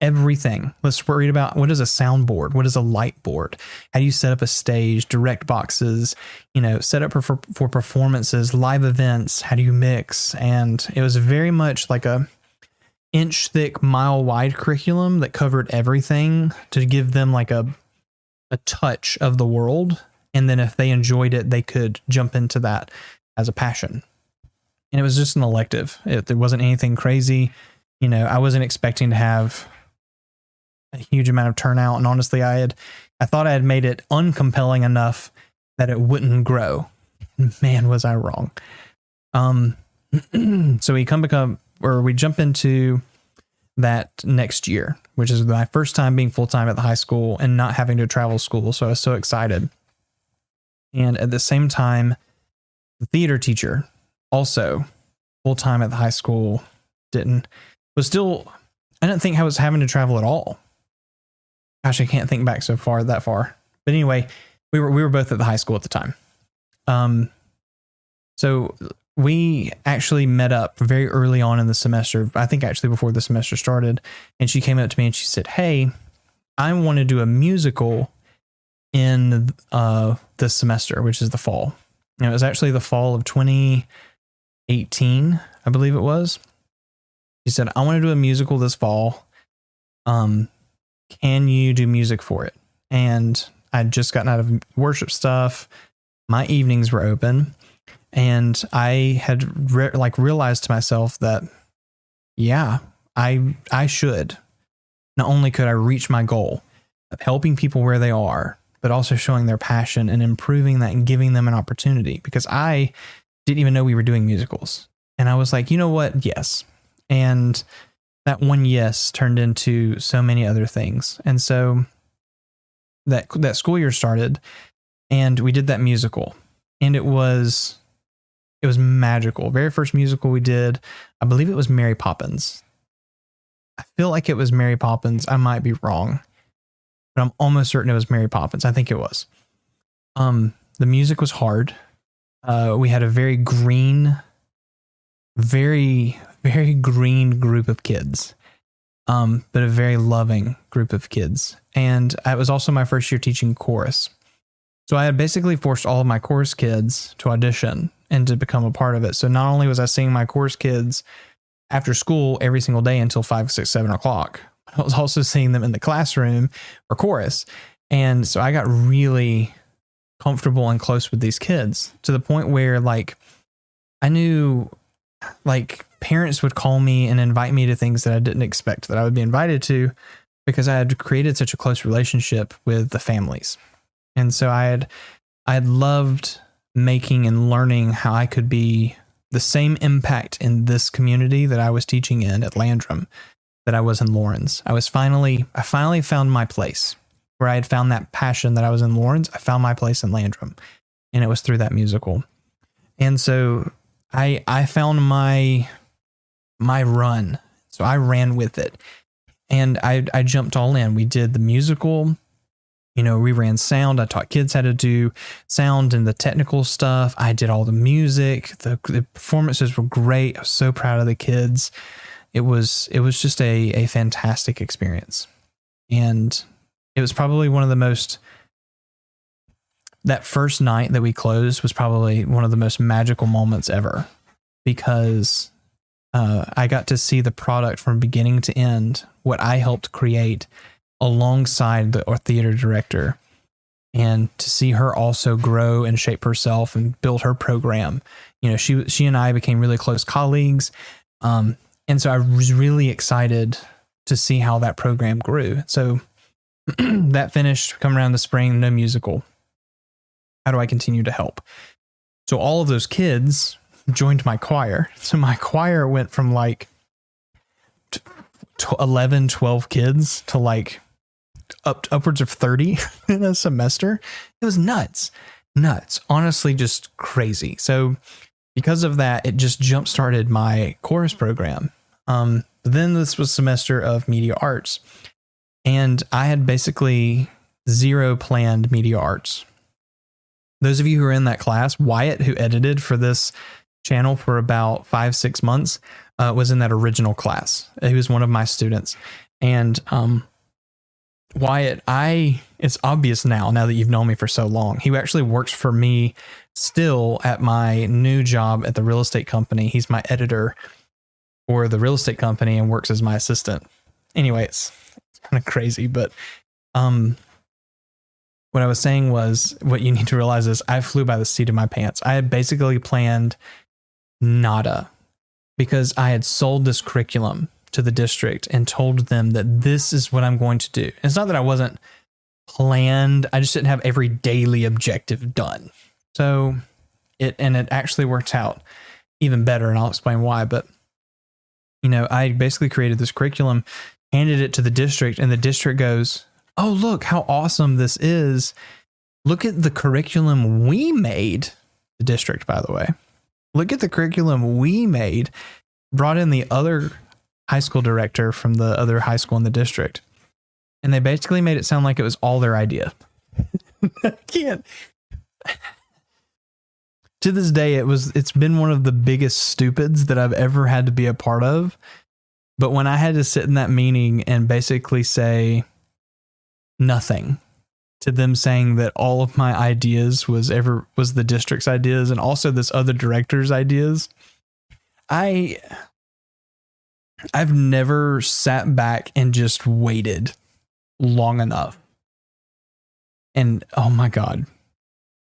everything. Let's read about what is a soundboard? What is a light board? How do you set up a stage, direct boxes, set up for performances, live events? How do you mix? And it was very much like a inch thick, mile wide curriculum that covered everything to give them like a touch of the world. And then if they enjoyed it, they could jump into that as a passion. And it was just an elective. There wasn't anything crazy. I wasn't expecting to have a huge amount of turnout. And honestly, I thought I had made it uncompelling enough that it wouldn't grow. Man, was I wrong. So we jump into that next year, which is my first time being full-time at the high school and not having to travel school. So I was so excited. And at the same time, the theater teacher, also full-time at the high school, I didn't think I was having to travel at all. Gosh, I can't think back that far. But anyway, we were both at the high school at the time. So we actually met up very early on in the semester. I think actually before the semester started, and she came up to me and she said, "Hey, I want to do a musical in this semester, which is the fall." And it was actually the fall of 2018, I believe it was. She said, "I want to do a musical this fall. Can you do music for it?" And I'd just gotten out of worship stuff. My evenings were open. And I had realized to myself that, yeah, I should. Not only could I reach my goal of helping people where they are, but also showing their passion and improving that and giving them an opportunity, because I didn't even know we were doing musicals. And I was like, you know what? Yes. And that one yes turned into so many other things. And so that school year started and we did that musical, and it was magical. Very first musical we did, I believe it was Mary Poppins. I feel like it was Mary Poppins. I might be wrong, but I'm almost certain it was Mary Poppins. I think it was. The music was hard. We had a very green, very, very green group of kids, but a very loving group of kids. And it was also my first year teaching chorus. So I had basically forced all of my chorus kids to audition and to become a part of it. So not only was I seeing my chorus kids after school every single day until 5, 6, 7 o'clock, I was also seeing them in the classroom for chorus. And so I got really comfortable and close with these kids to the point where I knew parents would call me and invite me to things that I didn't expect that I would be invited to, because I had created such a close relationship with the families. And so I had loved making and learning how I could be the same impact in this community that I was teaching in at Landrum that I was in Lawrence. I finally found my place where I had found that passion that I was in Lawrence. I found my place in Landrum, and it was through that musical. And so I found my run. So I ran with it, and I jumped all in. We did the musical. We ran sound. I taught kids how to do sound and the technical stuff. I did all the music. The performances were great. I was so proud of the kids. It was just a fantastic experience. And it was probably one of the most, that first night that we closed was probably one of the most magical moments ever, because I got to see the product from beginning to end, what I helped create alongside our theater director, and to see her also grow and shape herself and build her program. She and I became really close colleagues. And so I was really excited to see how that program grew. So that finished, come around the spring, no musical. How do I continue to help? So all of those kids joined my choir. So my choir went from 11, 12 kids to upwards of 30 in a semester. It was nuts, honestly, just crazy. So because of that, it just jump started my chorus program. Then this was semester of media arts, and I had basically zero planned media arts. Those of you who are in that class, Wyatt, who edited for this channel for about 5-6 months, was in that original class. He was one of my students. And Wyatt, it's obvious now that you've known me for so long. He actually works for me still at my new job at the real estate company. He's my editor for the real estate company and works as my assistant. Anyway, it's kind of crazy, but what I was saying was, what you need to realize is I flew by the seat of my pants. I had basically planned nada because I had sold this curriculum to the district and told them that this is what I'm going to do. It's not that I wasn't planned. I just didn't have every daily objective done. So it actually worked out even better. And I'll explain why. But, I basically created this curriculum, handed it to the district, and the district goes, "Oh, look how awesome this is. Look at the curriculum we made." The district, by the way. Look at the curriculum we made. Brought in the other high school director from the other high school in the district. And they basically made it sound like it was all their idea. I can't. To this day, it's been one of the biggest stupids that I've ever had to be a part of. But when I had to sit in that meeting and basically say nothing to them, saying that all of my ideas was the district's ideas and also this other director's ideas, I've never sat back and just waited long enough. And oh my God,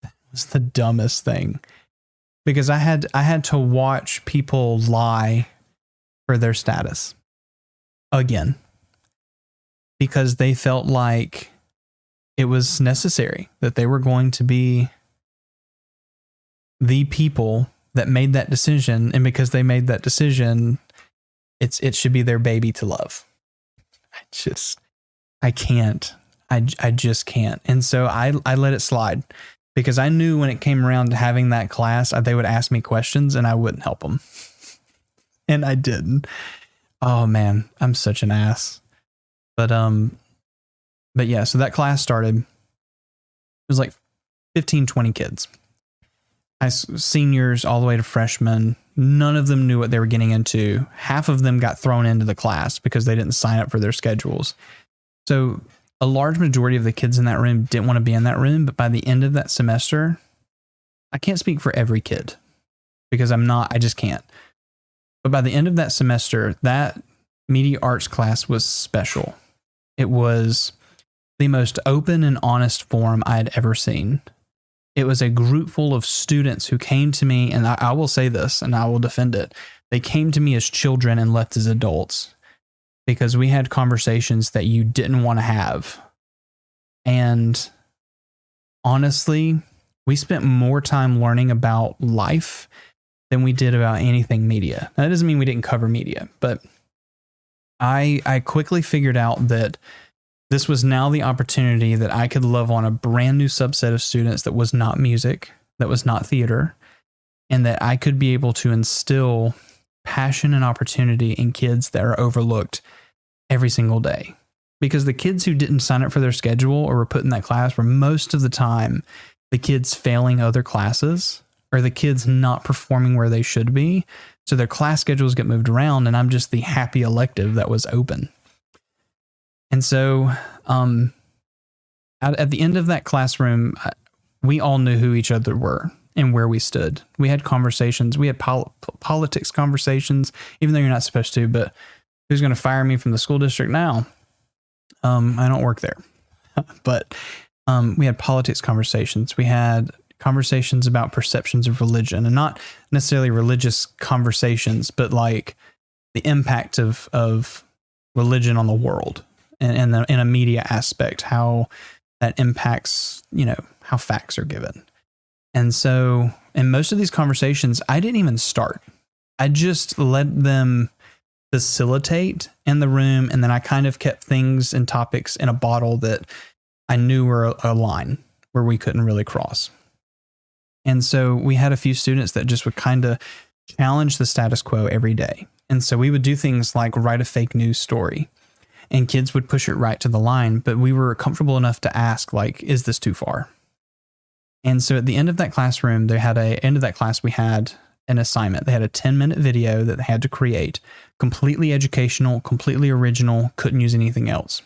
that was the dumbest thing, because I had to watch people lie for their status again, because they felt like it was necessary, that they were going to be the people that made that decision. And because they made that decision, it should be their baby to love. I can't. I just can't. And so I let it slide, because I knew when it came around to having that class, they would ask me questions and I wouldn't help them. And I didn't. Oh man, I'm such an ass. But yeah, so that class started. It was like 15, 20 kids. Seniors all the way to freshmen. None of them knew what they were getting into. Half of them got thrown into the class because they didn't sign up for their schedules. So a large majority of the kids in that room didn't want to be in that room. But by the end of that semester, I can't speak for every kid because I just can't. But by the end of that semester, that media arts class was special. It was the most open and honest forum I had ever seen. It was a group full of students who came to me, and I will say this, and I will defend it. They came to me as children and left as adults, because we had conversations that you didn't want to have. And honestly, we spent more time learning about life than we did about anything media. Now, that doesn't mean we didn't cover media, but I quickly figured out that this was now the opportunity that I could love on a brand new subset of students that was not music, that was not theater, and that I could be able to instill passion and opportunity in kids that are overlooked every single day. Because the kids who didn't sign up for their schedule or were put in that class were most of the time the kids failing other classes or the kids not performing where they should be. So their class schedules get moved around, and I'm just the happy elective that was open. And so at the end of that classroom, we all knew who each other were and where we stood. We had conversations. We had politics conversations, even though you're not supposed to, but who's going to fire me from the school district now? I don't work there. But we had politics conversations. We had conversations about perceptions of religion, and not necessarily religious conversations, but like the impact of religion on the world. And in a media aspect, how that impacts, how facts are given. And so in most of these conversations, I didn't even start. I just let them facilitate in the room. And then I kind of kept things and topics in a bottle that I knew were a line where we couldn't really cross. And so we had a few students that just would kind of challenge the status quo every day. And so we would do things like write a fake news story. And kids would push it right to the line, but we were comfortable enough to ask, like, is this too far? And so at the end of that classroom, we had an assignment. They had a 10-minute video that they had to create, completely educational, completely original, couldn't use anything else.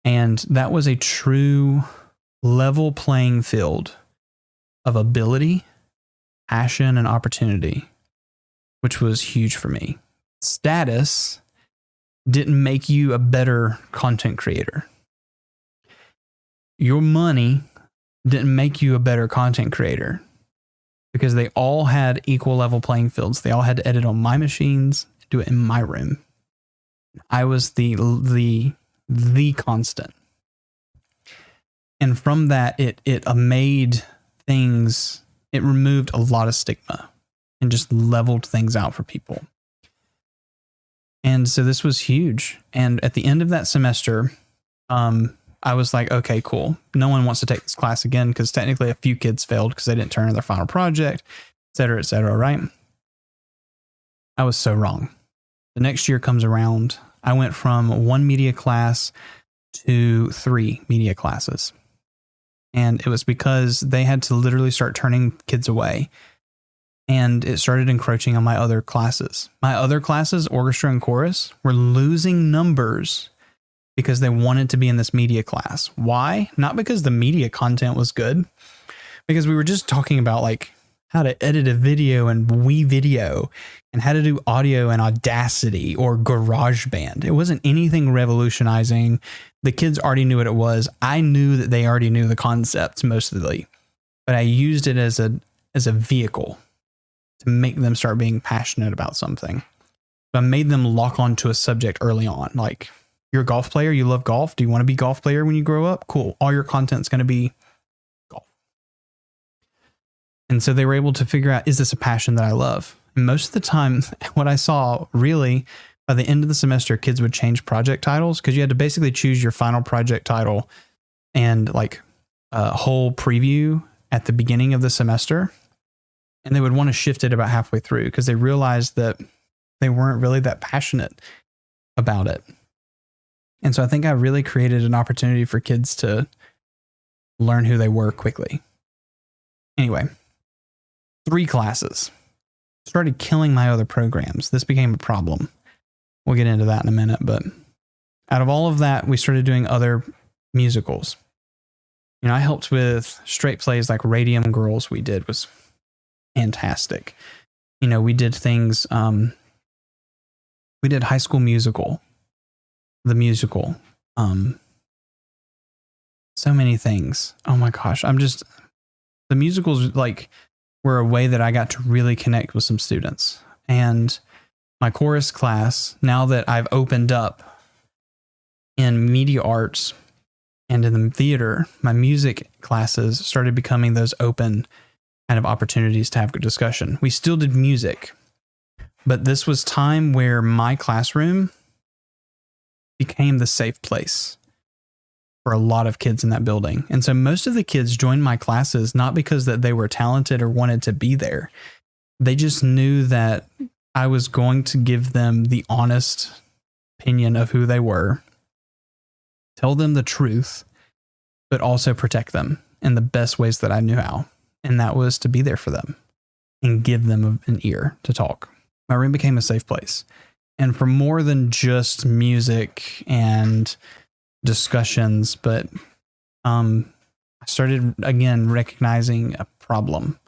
And that was a true level playing field of ability, passion, and opportunity, which was huge for me. Status didn't make you a better content creator. Your money didn't make you a better content creator, because they all had equal level playing fields. They all had to edit on my machines, do it in my room. I was the constant. And from that, it made things, it removed a lot of stigma and just leveled things out for people. And so this was huge. And at the end of that semester, I was like, okay, cool. No one wants to take this class again, because technically a few kids failed because they didn't turn in their final project, et cetera, right? I was so wrong. The next year comes around. I went from 1 media class to 3 media classes. And it was because they had to literally start turning kids away. And it started encroaching on my other classes. My other classes, orchestra and chorus, were losing numbers because they wanted to be in this media class. Why? Not because the media content was good, because we were just talking about like how to edit a video in WeVideo and how to do audio in Audacity or GarageBand. It wasn't anything revolutionizing. The kids already knew what it was. I knew that they already knew the concepts mostly, but I used it as a vehicle to make them start being passionate about something. So I made them lock onto a subject early on. Like, you're a golf player, you love golf. Do you want to be a golf player when you grow up? Cool. All your content's going to be golf. And so they were able to figure out, is this a passion that I love? And most of the time, what I saw really, by the end of the semester, kids would change project titles, because you had to basically choose your final project title and like a whole preview at the beginning of the semester. And they would want to shift it about halfway through, because they realized that they weren't really that passionate about it. And so I think I really created an opportunity for kids to learn who they were quickly. Anyway, 3 classes. Started killing my other programs. This became a problem. We'll get into that in a minute. But out of all of that, we started doing other musicals. You know, I helped with straight plays like Radium Girls. We did was fantastic. You know, we did things. We did High School Musical. The musical, so many things. Oh my gosh. The musicals like were a way that I got to really connect with some students. And my chorus class, now that I've opened up in media arts and in the theater, my music classes started becoming those open kind of opportunities to have good discussion. We still did music, but this was time where my classroom became the safe place for a lot of kids in that building. And so most of the kids joined my classes not because that they were talented or wanted to be there. They just knew that I was going to give them the honest opinion of who they were, tell them the truth, but also protect them in the best ways that I knew how. And that was to be there for them and give them an ear to talk. My room became a safe place. And for more than just music and discussions, but I started again recognizing a problem.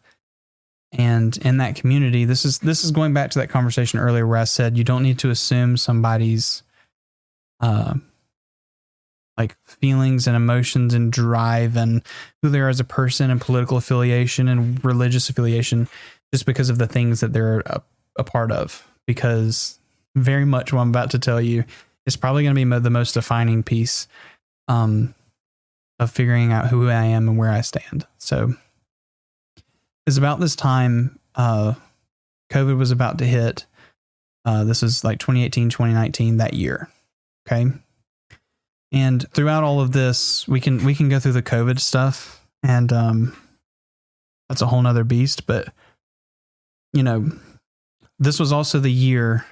And in that community, this is going back to that conversation earlier where I said you don't need to assume somebody's like feelings and emotions and drive and who they are as a person and political affiliation and religious affiliation just because of the things that they're a part of. Because very much what I'm about to tell you is probably going to be the most defining piece of figuring out who I am and where I stand. So it's about this time COVID was about to hit. This is like 2018, 2019, that year. Okay. And throughout all of this, we can go through the COVID stuff, and that's a whole nother beast. But, you know, this was also the year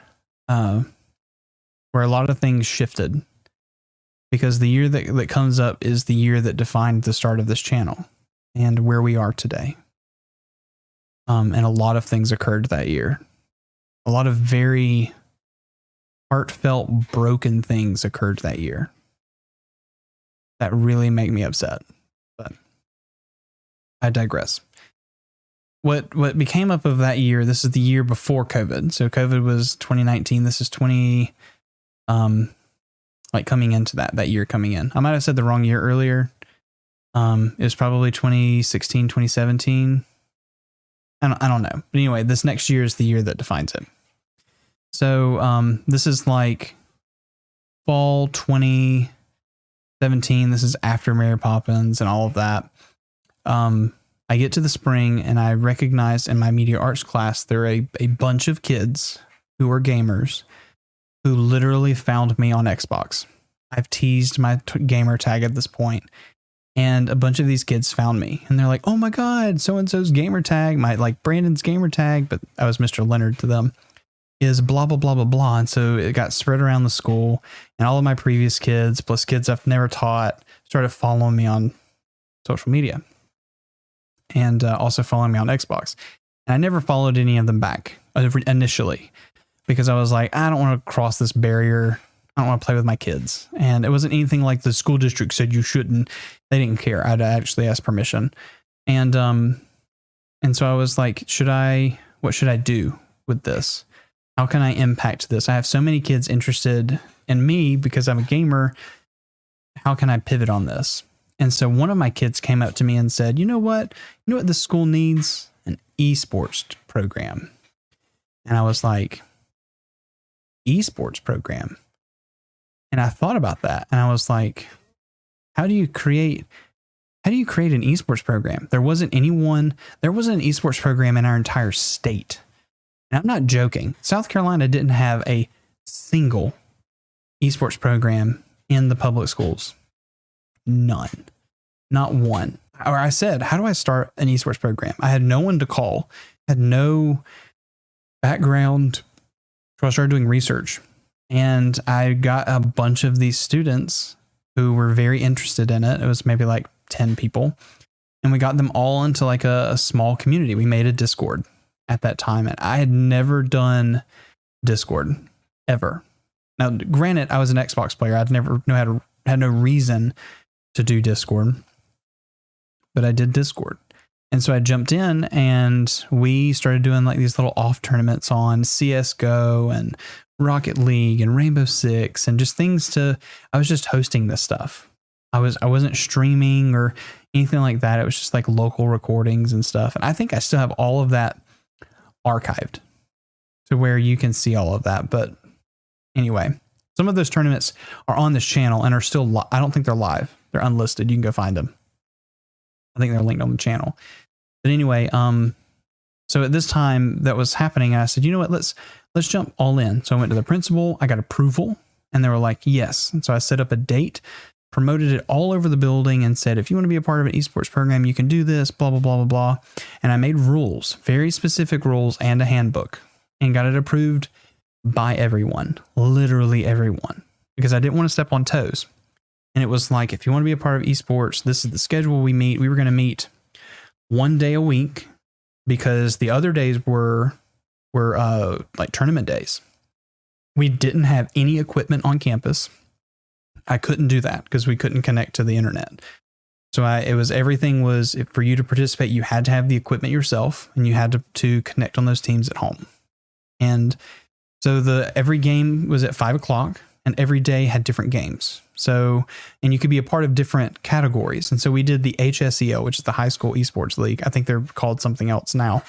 where a lot of things shifted, because the year that comes up is the year that defined the start of this channel and where we are today. And a lot of things occurred that year. A lot of very heartfelt, broken things occurred that year that really make me upset. But I digress. What became up of that year, this is the year before COVID. So COVID was 2019. This is coming into that year coming in. I might have said the wrong year earlier. It was probably 2016, 2017. I don't know. But anyway, this next year is the year that defines it. So this is like fall 2017. This is after Mary Poppins and all of that. I get to the spring and I recognize in my media arts class, there are a bunch of kids who are gamers who literally found me on Xbox. I've teased my gamer tag at this point, and a bunch of these kids found me and they're like, oh my God, so-and-so's gamer tag, Brandon's gamer tag, but I was Mr. Leonard to them, is blah, blah, blah, blah, blah. And so it got spread around the school, and all of my previous kids, plus kids I've never taught, started following me on social media and also following me on Xbox. And I never followed any of them back initially because I was like, I don't want to cross this barrier. I don't want to play with my kids. And it wasn't anything like the school district said you shouldn't. They didn't care. I'd actually asked permission. And so I was like, what should I do with this? How can I impact this? I have so many kids interested in me because I'm a gamer. How can I pivot on this? And so one of my kids came up to me and said, you know what the school needs? An esports program. And I was like, esports program? And I thought about that and I was like, how do you create an esports program? There wasn't an esports program in our entire state. And I'm not joking. South Carolina didn't have a single esports program in the public schools. None. Not one. Or I said, how do I start an esports program? I had no one to call, had no background. So I started doing research, and I got a bunch of these students who were very interested in it. It was maybe like 10 people, and we got them all into like a small community. We made a Discord at that time, and I had never done Discord ever. Now, granted, I was an Xbox player. I'd never had no reason to do Discord, but I did Discord. And so I jumped in and we started doing like these little off tournaments on CSGO and Rocket League and Rainbow Six and just things I was just hosting this stuff. I wasn't streaming or anything like that. It was just like local recordings and stuff. And I think I still have all of that archived to where you can see all of that. But anyway, some of those tournaments are on this channel and are still, I don't think they're live. They're unlisted. You can go find them. I think they're linked on the channel. But anyway, so at this time that was happening, I said, you know what, let's jump all in. So I went to the principal, I got approval, and they were like, yes. And so I set up a date, promoted it all over the building and said, if you want to be a part of an esports program, you can do this, blah, blah, blah, blah, blah. And I made rules, very specific rules and a handbook, and got it approved by everyone, literally everyone, because I didn't want to step on toes. And it was like, if you want to be a part of esports, this is the schedule we meet. We were going to meet one day a week because the other days were like tournament days. We didn't have any equipment on campus. I couldn't do that because we couldn't connect to the internet. So everything was for you to participate. You had to have the equipment yourself and you had to connect on those teams at home. And so every game was at 5:00 and every day had different games. So, and you could be a part of different categories. And so we did the HSEL, which is the High School Esports League. I think they're called something else now,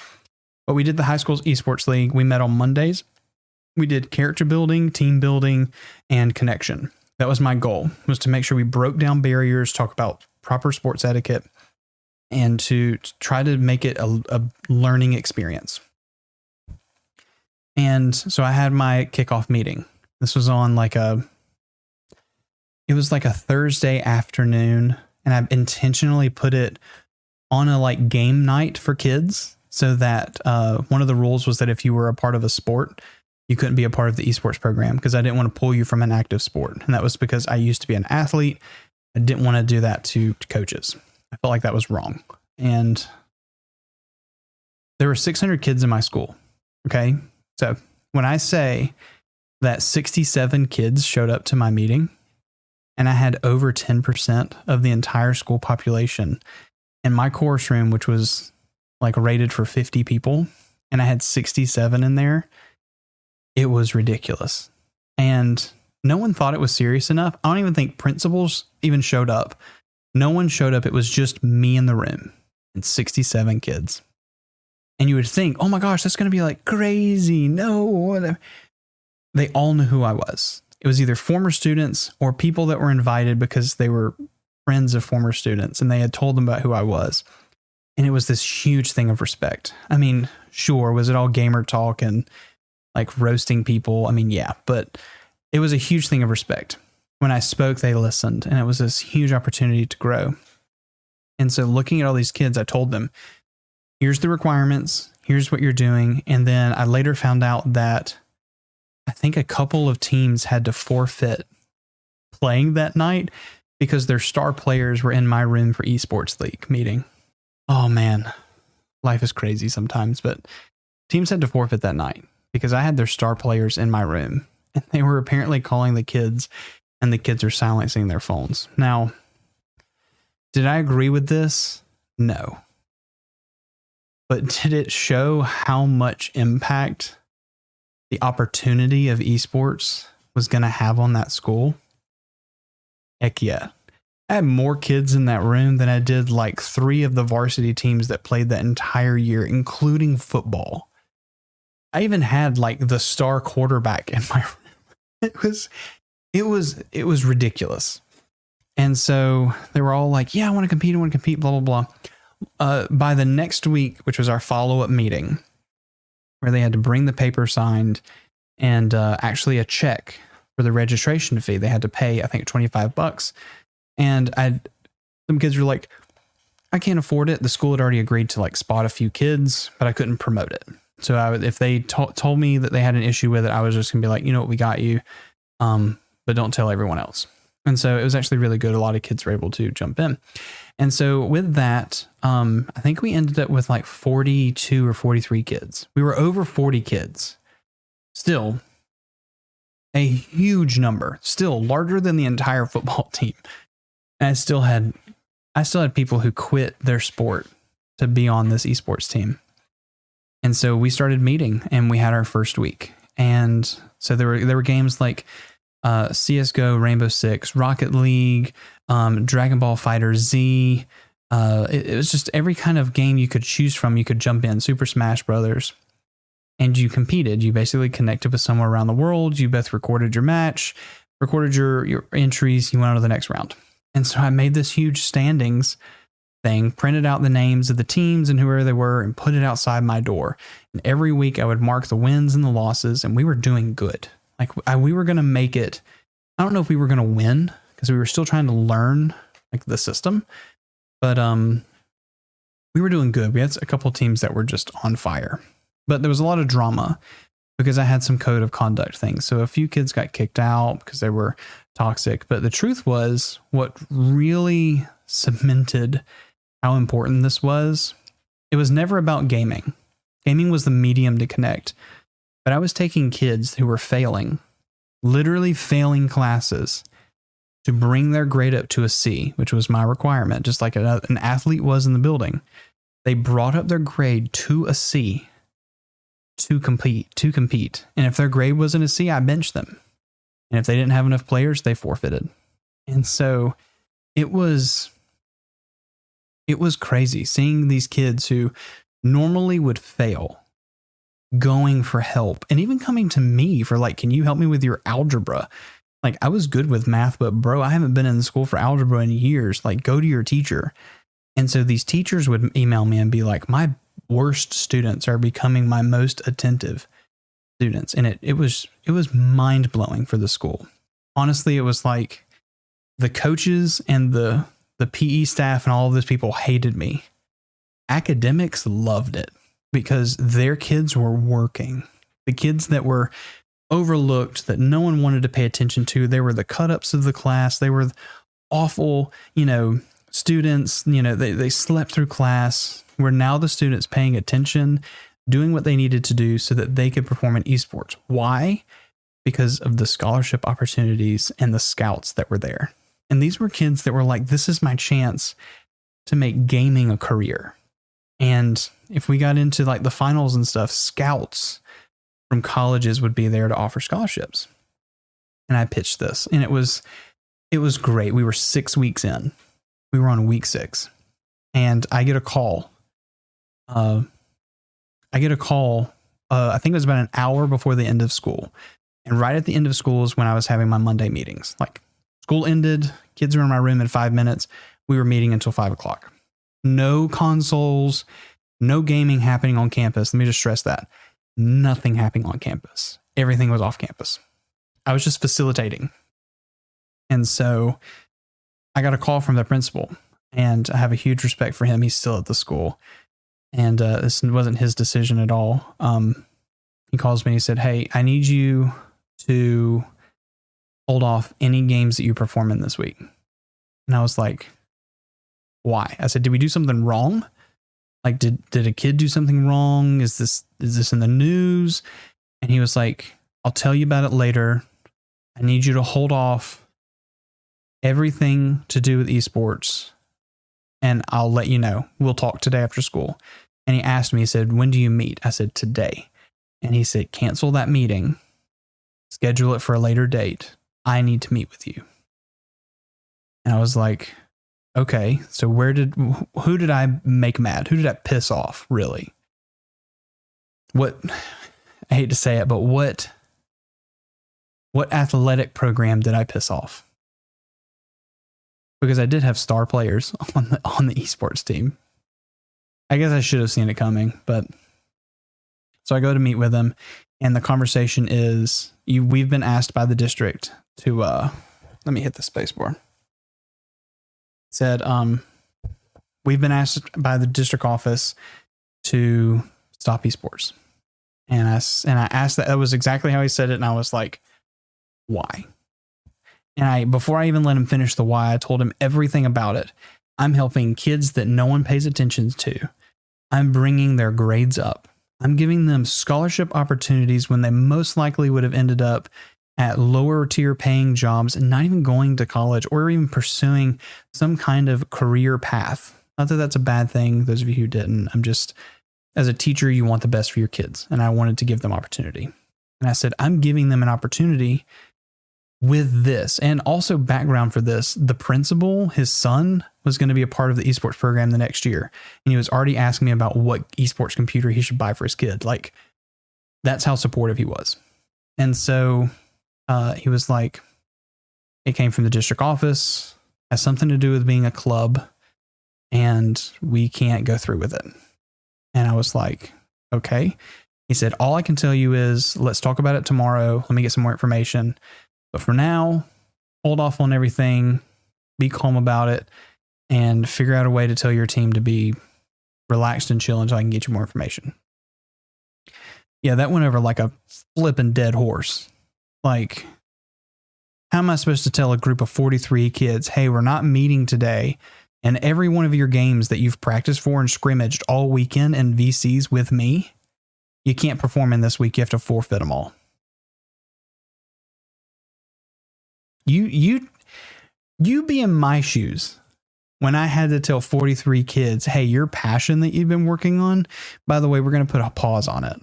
but we did the High School Esports League. We met on Mondays. We did character building, team building, and connection. That was my goal, was to make sure we broke down barriers, talk about proper sports etiquette, and to try to make it a learning experience. And so I had my kickoff meeting. This was on it was like a Thursday afternoon, and I intentionally put it on a game night for kids so that one of the rules was that if you were a part of a sport, you couldn't be a part of the esports program because I didn't want to pull you from an active sport. And that was because I used to be an athlete. I didn't want to do that to coaches. I felt like that was wrong. And there were 600 kids in my school. Okay. So when I say that 67 kids showed up to my meeting and I had over 10% of the entire school population in my course room, which was like rated for 50 people, and I had 67 in there, it was ridiculous. And no one thought it was serious enough. I don't even think principals even showed up. No one showed up. It was just me in the room and 67 kids. And you would think, oh my gosh, that's going to be like crazy. No, whatever. They all knew who I was. It was either former students or people that were invited because they were friends of former students and they had told them about who I was. And it was this huge thing of respect. I mean, sure, was it all gamer talk and like roasting people? I mean, yeah, but it was a huge thing of respect. When I spoke, they listened, and it was this huge opportunity to grow. And so looking at all these kids, I told them, here's the requirements, here's what you're doing. And then I later found out that I think a couple of teams had to forfeit playing that night because their star players were in my room for esports league meeting. Oh man, life is crazy sometimes, but teams had to forfeit that night because I had their star players in my room and they were apparently calling the kids and the kids are silencing their phones. Now, did I agree with this? No. But did it show how much impact the opportunity of esports was going to have on that school? Heck yeah. I had more kids in that room than I did like 3 of the varsity teams that played that entire year, including football. I even had like the star quarterback in my room. It was ridiculous. And so they were all like, yeah, I want to compete, blah, blah, blah. By the next week, which was our follow-up meeting, where they had to bring the paper signed and actually a check for the registration fee. They had to pay, I think, $25. And some kids were like, I can't afford it. The school had already agreed to like spot a few kids, but I couldn't promote it. So if they told me that they had an issue with it, I was just going to be like, you know what, we got you. But don't tell everyone else. And so it was actually really good. A lot of kids were able to jump in. And so with that, I think we ended up with like 42 or 43 kids. We were over 40 kids. Still a huge number, still larger than the entire football team. And I still had people who quit their sport to be on this esports team. And so we started meeting and we had our first week. And so there were games like CSGO, Rainbow Six, Rocket League, Dragon Ball Fighter Z. It was just every kind of game you could choose from. You could jump in, Super Smash Brothers, and you competed. You basically connected with someone around the world. You both recorded your match, recorded your entries. You went on to the next round. And so I made this huge standings thing, printed out the names of the teams and whoever they were, and put it outside my door. And every week I would mark the wins and the losses, and we were doing good. Like we were going to make it. I don't know if we were going to win because we were still trying to learn like the system, but we were doing good. We had a couple teams that were just on fire, but there was a lot of drama because I had some code of conduct things. So a few kids got kicked out because they were toxic. But the truth was, what really cemented how important this was, it was never about gaming. Gaming was the medium to connect. But I was taking kids who were failing, literally failing classes, to bring their grade up to a C, which was my requirement, just like an athlete was in the building. They brought up their grade to a C to compete. And if their grade wasn't a C, I benched them. And if they didn't have enough players, they forfeited. And so it was crazy seeing these kids who normally would fail going for help and even coming to me for like, can you help me with your algebra? Like I was good with math, but bro, I haven't been in school for algebra in years. Like go to your teacher. And so these teachers would email me and be like, my worst students are becoming my most attentive students. And it was mind blowing for the school. Honestly, it was like the coaches and the PE staff and all of those people hated me. Academics loved it because their kids were working. The kids that were overlooked, that no one wanted to pay attention to, they were the cut-ups of the class. They were awful, students, they slept through class. were now the students paying attention, doing what they needed to do so that they could perform in esports. Why? Because of the scholarship opportunities and the scouts that were there. And these were kids that were like, this is my chance to make gaming a career. And if we got into like the finals and stuff, scouts from colleges would be there to offer scholarships. And I pitched this, and it was great. We were 6 weeks in. We were on week 6, and I get a call. I think it was about an hour before the end of school. And right at the end of school is when I was having my Monday meetings. Like, school ended, kids were in my room in 5 minutes. We were meeting until 5 o'clock. No consoles, no gaming happening on campus. Let me just stress that. Nothing happening on campus. Everything was off campus. I was just facilitating. And so I got a call from the principal, and I have a huge respect for him. He's still at the school. And this wasn't his decision at all. He calls me and he said, hey, I need you to hold off any games that you perform in this week. And I was like, why? I said, did we do something wrong? Like, did a kid do something wrong? Is this in the news? And he was like, I'll tell you about it later. I need you to hold off everything to do with esports, and I'll let you know. We'll talk today after school. And he asked me, he said, when do you meet? I said, today. And he said, cancel that meeting. Schedule it for a later date. I need to meet with you. And I was like, okay, so who did I make mad? Who did I piss off, really? I hate to say it, but what athletic program did I piss off? Because I did have star players on the esports team. I guess I should have seen it coming, but so I go to meet with them, and the conversation is, we've been asked by the district to let me hit the space bar. It said, we've been asked by the district office to stop esports. And I asked that was exactly how he said it, and I was like, why? And before I even let him finish the why, I told him everything about it. I'm helping kids that no one pays attention to. I'm bringing their grades up. I'm giving them scholarship opportunities when they most likely would have ended up at lower tier paying jobs and not even going to college or even pursuing some kind of career path. Not that that's a bad thing, those of you who didn't. I'm just, as a teacher, you want the best for your kids, and I wanted to give them opportunity. And I said, I'm giving them an opportunity with this. And also, background for this, the principal, his son, was going to be a part of the esports program the next year. And he was already asking me about what esports computer he should buy for his kid. Like, that's how supportive he was. And so he was like, it came from the district office, has something to do with being a club, and we can't go through with it. And I was like, okay. He said, all I can tell you is, let's talk about it tomorrow. Let me get some more information. But for now, hold off on everything, be calm about it, and figure out a way to tell your team to be relaxed and chill until I can get you more information. Yeah, that went over like a flipping dead horse. Like, how am I supposed to tell a group of 43 kids, hey, we're not meeting today, and every one of your games that you've practiced for and scrimmaged all weekend in VCs with me, you can't perform in this week, you have to forfeit them all. You be in my shoes when I had to tell 43 kids, hey, your passion that you've been working on, by the way, we're going to put a pause on it.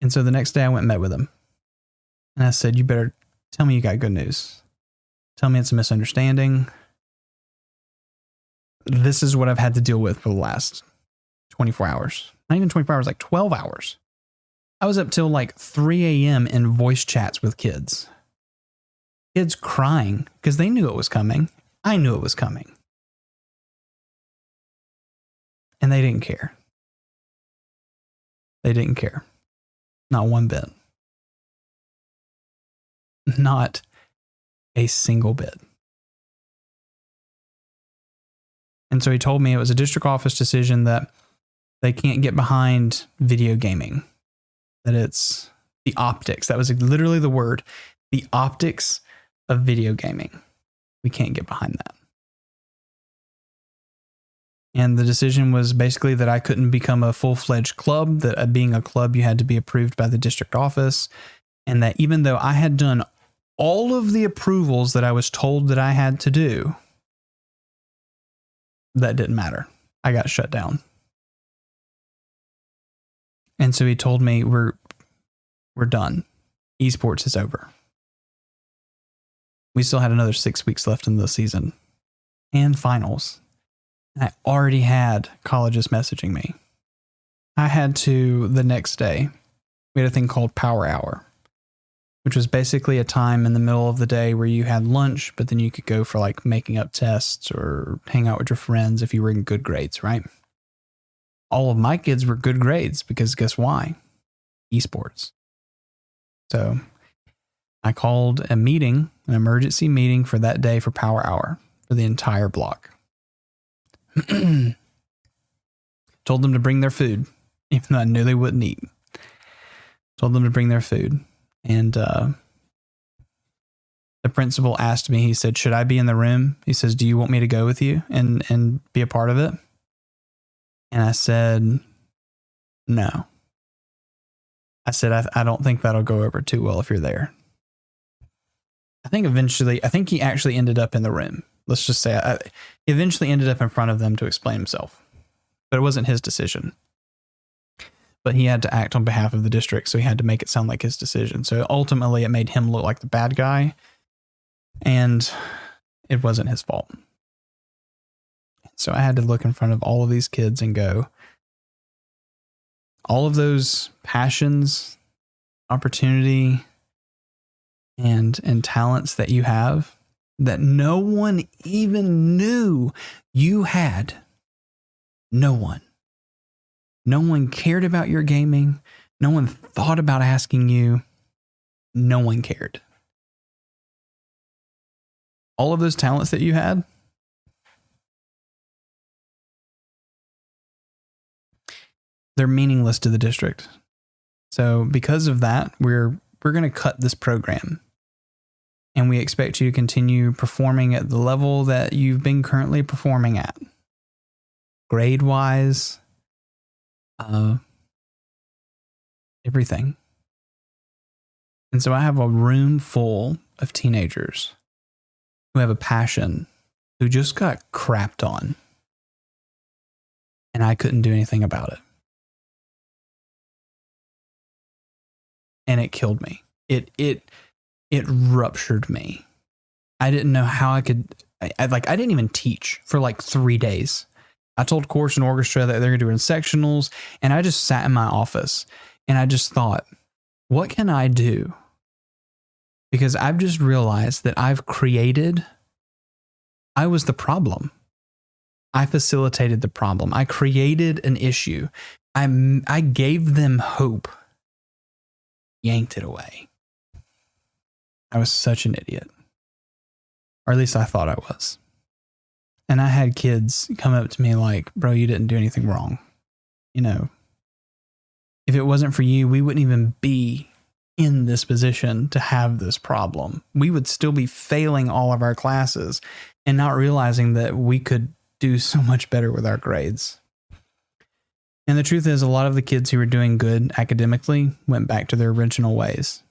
And so the next day I went and met with him. And I said, you better tell me you got good news. Tell me it's a misunderstanding. This is what I've had to deal with for the last 24 hours. Not even 24 hours, like 12 hours. I was up till like 3 a.m. in voice chats with kids. Kids crying because they knew it was coming. I knew it was coming. And they didn't care. They didn't care. Not one bit. Not a single bit. And so he told me it was a district office decision that they can't get behind video gaming. That it's the optics. That was literally the word. The optics of video gaming. We can't get behind that. And the decision was basically that I couldn't become a full-fledged club, that being a club, you had to be approved by the district office. And that even though I had done all of the approvals that I was told that I had to do, that didn't matter. I got shut down. And so he told me, we're done. Esports is over. We still had another 6 weeks left in the season and finals. And I already had colleges messaging me. I had to, the next day, we had a thing called Power Hour, which was basically a time in the middle of the day where you had lunch, but then you could go for like making up tests or hang out with your friends if you were in good grades, right? All of my kids were good grades because guess why? Esports. So I called a meeting, an emergency meeting for that day for Power Hour for the entire block. Told them to bring their food, even though I knew they wouldn't eat. Told them to bring their food. And the principal asked me, he said, should I be in the room? He says, do you want me to go with you and be a part of it? And I said, no. I said, I don't think that'll go over too well if you're there. I think he actually ended up in the room. Let's just say he eventually ended up in front of them to explain himself. But it wasn't his decision. But he had to act on behalf of the district, so he had to make it sound like his decision. So ultimately, it made him look like the bad guy, and it wasn't his fault. So I had to look in front of all of these kids and go, all of those passions, opportunity, and talents that you have that no one even knew you had. No one. No one cared about your gaming. No one thought about asking you. No one cared. All of those talents that you had, they're meaningless to the district. So because of that, we're going to cut this program. And we expect you to continue performing at the level that you've been currently performing at. Grade-wise, everything. And so I have a room full of teenagers who have a passion, who just got crapped on. And I couldn't do anything about it. And it killed me. It ruptured me. I didn't know how I could, I didn't even teach for like 3 days. I told chorus and orchestra that they're doing sectionals, and I just sat in my office and I just thought, what can I do? Because I've just realized that I was the problem. I facilitated the problem. I created an issue. I gave them hope, yanked it away. I was such an idiot. Or at least I thought I was. And I had kids come up to me like, bro, you didn't do anything wrong. You know, if it wasn't for you, we wouldn't even be in this position to have this problem. We would still be failing all of our classes and not realizing that we could do so much better with our grades. And the truth is, a lot of the kids who were doing good academically went back to their original ways.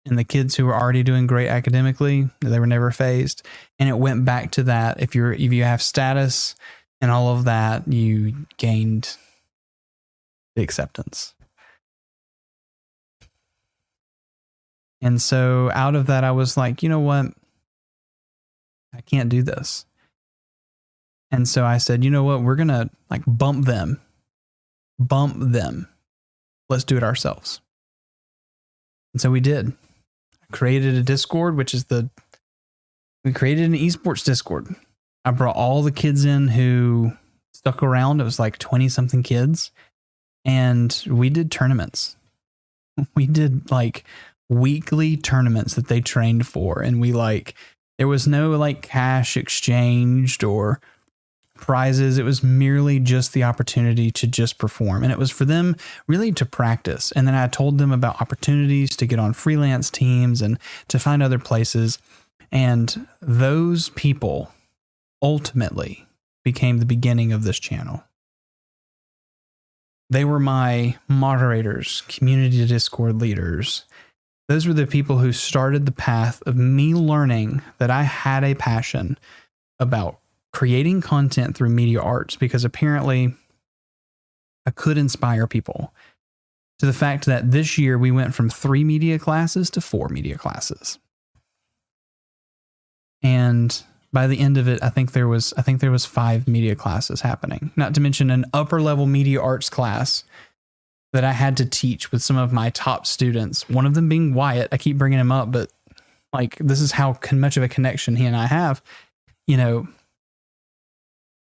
And the kids who were already doing great academically, they were never phased. And it went back to that. If you have status and all of that, you gained the acceptance. And so out of that, I was like, you know what? I can't do this. And so I said, you know what? We're going to like bump them. Let's do it ourselves. And so we did. Created a Discord, we created an esports Discord. I brought all the kids in who stuck around. It was like 20 something kids. And we did tournaments. We did like weekly tournaments that they trained for. And there was no like cash exchanged or prizes. It was merely just the opportunity to just perform. And it was for them really to practice. And then I told them about opportunities to get on freelance teams and to find other places. And those people ultimately became the beginning of this channel. They were my moderators, community Discord leaders. Those were the people who started the path of me learning that I had a passion about creating content through media arts, because apparently I could inspire people, to the fact that this year we went from 3 media classes to 4 media classes. And by the end of it, I think there was 5 media classes happening, not to mention an upper level media arts class that I had to teach with some of my top students. One of them being Wyatt. I keep bringing him up, but like, this is how much of a connection he and I have. You know,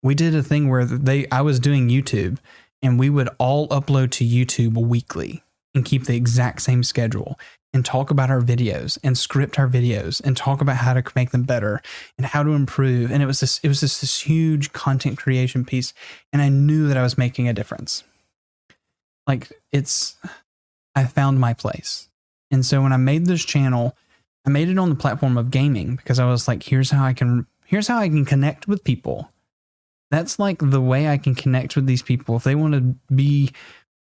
we did a thing where I was doing YouTube, and we would all upload to YouTube weekly and keep the exact same schedule and talk about our videos and script our videos and talk about how to make them better and how to improve. And it was just this huge content creation piece. And I knew that I was making a difference. Like, I found my place. And so when I made this channel, I made it on the platform of gaming, because I was like, here's how I can connect with people. That's like the way I can connect with these people. If they want to be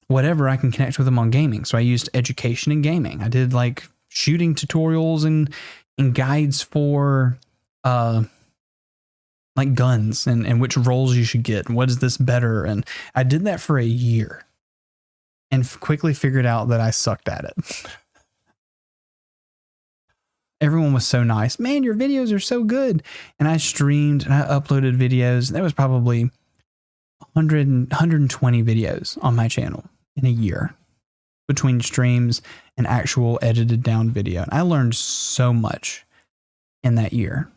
whatever, I can connect with them on gaming. So I used education in gaming. I did like shooting tutorials and guides for like guns and which roles you should get and what is this better. And I did that for a year and quickly figured out that I sucked at it. Everyone was so nice. Man, your videos are so good. And I streamed and I uploaded videos. There was probably 120 videos on my channel in a year between streams and actual edited down video. And I learned so much in that year.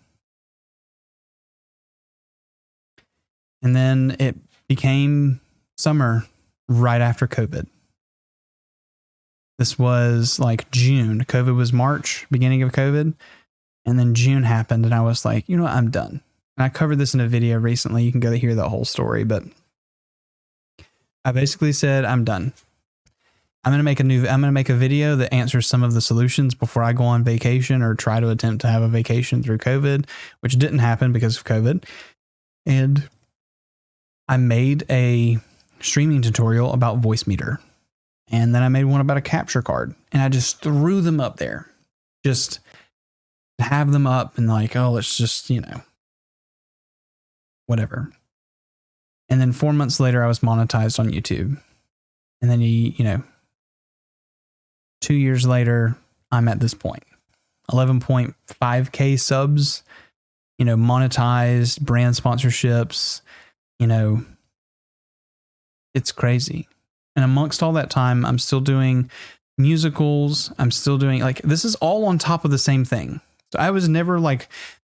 And then it became summer right after COVID. This was like June. COVID was March, beginning of COVID. And then June happened and I was like, you know what, I'm done. And I covered this in a video recently. You can go to hear that whole story, but I basically said, I'm done. I'm going to make a video that answers some of the solutions before I go on vacation or try to attempt to have a vacation through COVID, which didn't happen because of COVID. And I made a streaming tutorial about Voicemeeter. And then I made one about a capture card, and I just threw them up there, just have them up and like, oh, let's just, you know, whatever. And then 4 months later, I was monetized on YouTube. And then, you know, 2 years later, I'm at this point, 11.5K subs, you know, monetized, brand sponsorships, you know, it's crazy. And amongst all that time, I'm still doing musicals. I'm still doing like, this is all on top of the same thing. So I was never like,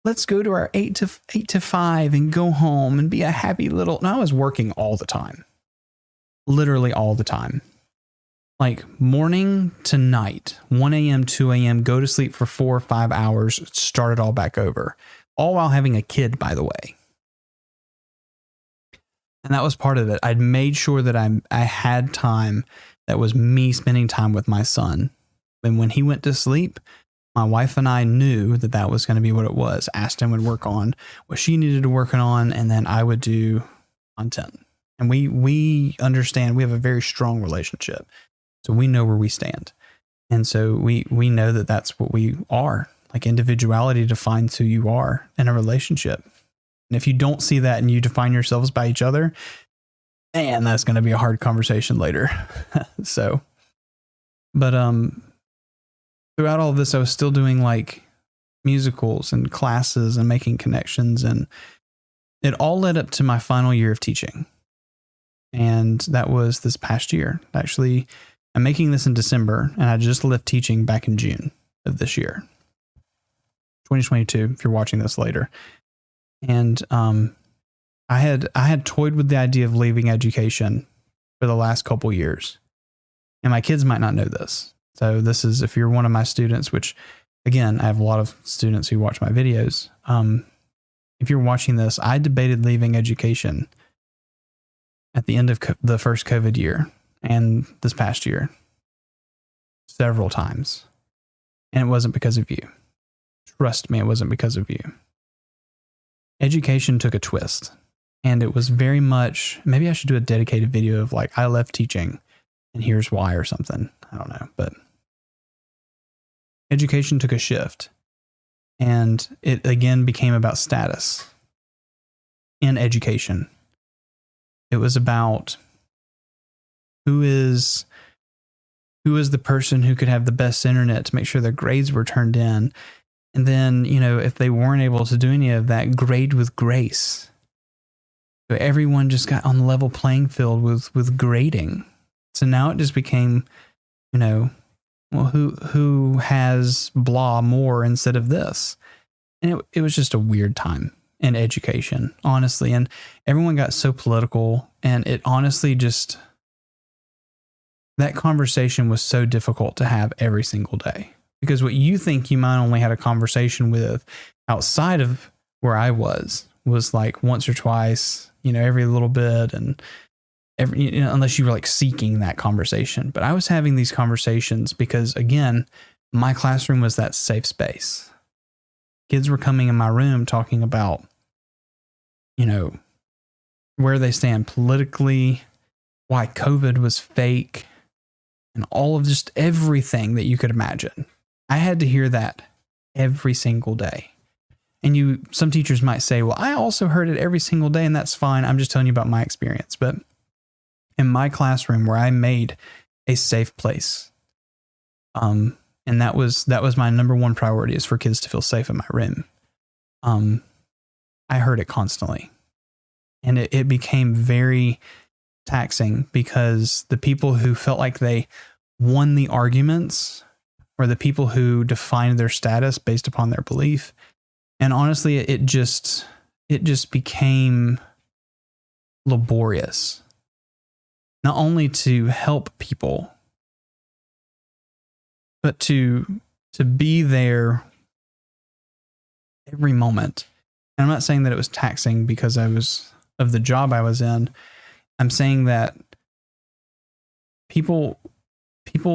let's go to our 8 to 5 and go home and be a happy little. No, I was working all the time, literally all the time, like morning to night, 1 a.m., 2 a.m., go to sleep for 4 or 5 hours, start it all back over, all while having a kid, by the way. And that was part of it. I'd made sure that I had time that was me spending time with my son. And when he went to sleep, my wife and I knew that that was going to be what it was. Aston would work on what she needed to work on, and then I would do content. And we understand, we have a very strong relationship. So we know where we stand. And so we know that that's what we are. Like, individuality defines who you are in a relationship. And if you don't see that and you define yourselves by each other, man, that's going to be a hard conversation later. So, but throughout all of this, I was still doing like musicals and classes and making connections, and it all led up to my final year of teaching. And that was this past year. Actually, I'm making this in December, and I just left teaching back in June of this year, 2022, if you're watching this later. And I had toyed with the idea of leaving education for the last couple years. And my kids might not know this. So this is, if you're one of my students, which again, I have a lot of students who watch my videos. If you're watching this, I debated leaving education at the end of the first COVID year and this past year several times. And it wasn't because of you. Trust me, it wasn't because of you. Education took a twist. And it was very much, maybe I should do a dedicated video of like, I left teaching and here's why or something. I don't know, but education took a shift and it again became about status in education. It was about who is the person who could have the best internet to make sure their grades were turned in. And then, you know, if they weren't able to do any of that, grade with grace. So everyone just got on the level playing field with grading. So now it just became, you know, well, who has blah more instead of this? And it was just a weird time in education, honestly. And everyone got so political, and it honestly just, that conversation was so difficult to have every single day. Because what you think you might only had a conversation with outside of where I was like once or twice, you know, every little bit, and every, you know, unless you were like seeking that conversation. But I was having these conversations because, again, my classroom was that safe space. Kids were coming in my room talking about, you know, where they stand politically, why COVID was fake, and all of just everything that you could imagine. I had to hear that every single day. And some teachers might say, well, I also heard it every single day, and that's fine. I'm just telling you about my experience. But in my classroom, where I made a safe place, and that was my number one priority, is for kids to feel safe in my room. I heard it constantly, and it became very taxing because the people who felt like they won the arguments were the people who defined their status based upon their belief. And honestly, it just became laborious, not only to help people, but to be there every moment. And I'm not saying that it was taxing because I was of the job I was in. I'm saying that people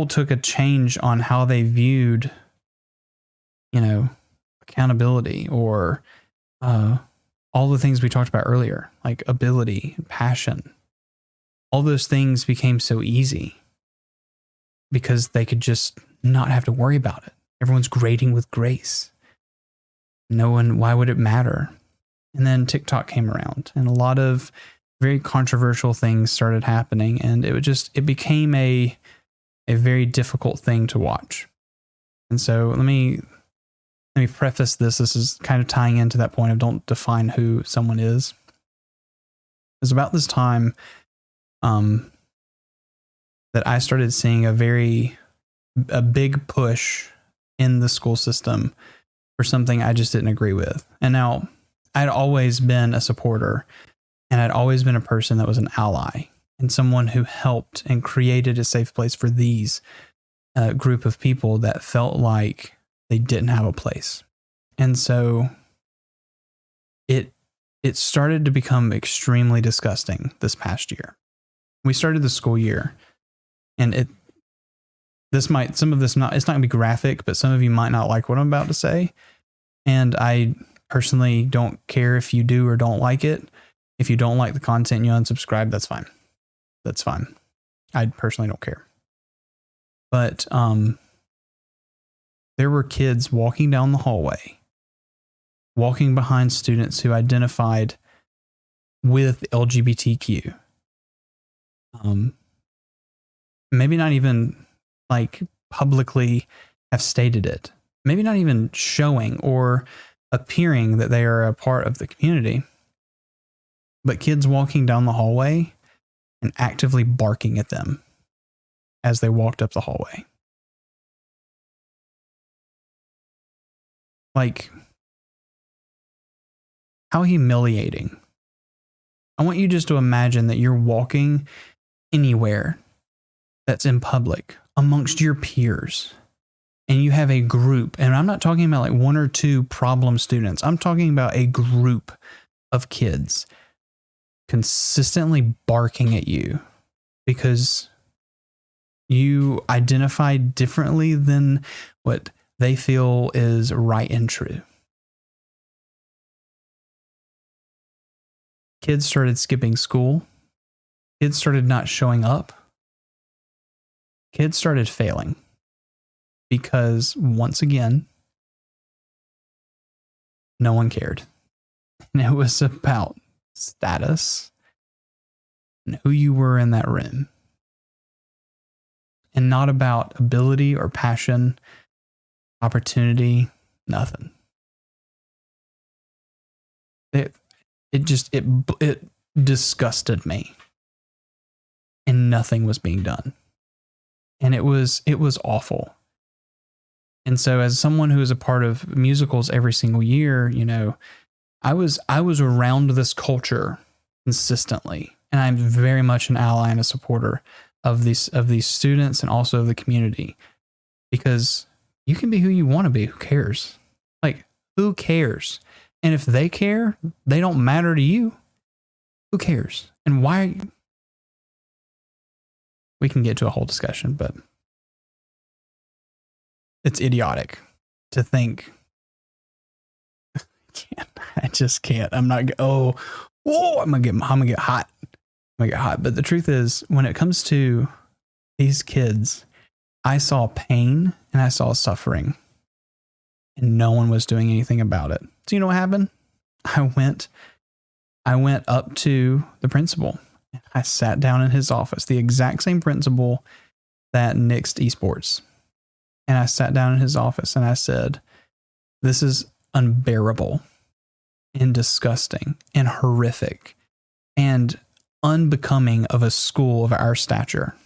took a change on how they viewed, you know, accountability, or all the things we talked about earlier, like ability, passion. All those things became so easy because they could just not have to worry about it. Everyone's grading with grace. Why would it matter? And then TikTok came around, and a lot of very controversial things started happening, and it became a very difficult thing to watch. And so let me preface this. This is kind of tying into that point of don't define who someone is. It was about this time that I started seeing a big push in the school system for something I just didn't agree with. And now I'd always been a supporter, and I'd always been a person that was an ally and someone who helped and created a safe place for these group of people that felt like they didn't have a place. And so it started to become extremely disgusting this past year. We started the school year, and it's not going to be graphic, but some of you might not like what I'm about to say. And I personally don't care if you do or don't like it. If you don't like the content, you unsubscribe, that's fine. That's fine. I personally don't care. But there were kids walking down the hallway, walking behind students who identified with LGBTQ. Maybe not even like publicly have stated it. Maybe not even showing or appearing that they are a part of the community. But kids walking down the hallway and actively barking at them as they walked up the hallway. Like, how humiliating. I want you just to imagine that you're walking anywhere that's in public amongst your peers, and you have a group, and I'm not talking about like one or two problem students. I'm talking about a group of kids consistently barking at you because you identify differently than what they feel is right and true. Kids started skipping school. Kids started not showing up. Kids started failing because, once again, no one cared. And it was about status and who you were in that room, and not about ability or passion, opportunity, nothing. It disgusted me, and nothing was being done. And it was awful. And so, as someone who is a part of musicals every single year, you know, I was around this culture consistently, and I'm very much an ally and a supporter of these students and also of the community, because you can be who you want to be. Who cares? Like, who cares? And if they care, they don't matter to you. Who cares? And why? We can get to a whole discussion, but it's idiotic to think. I just can't. I'm not. I'm gonna get hot. I'm gonna get hot. But the truth is, when it comes to these kids, I saw pain and I saw suffering, and no one was doing anything about it. So you know what happened? I went up to the principal. I sat down in his office, the exact same principal that nixed esports. And I sat down in his office and I said, "This is unbearable and disgusting and horrific and unbecoming of a school of our stature.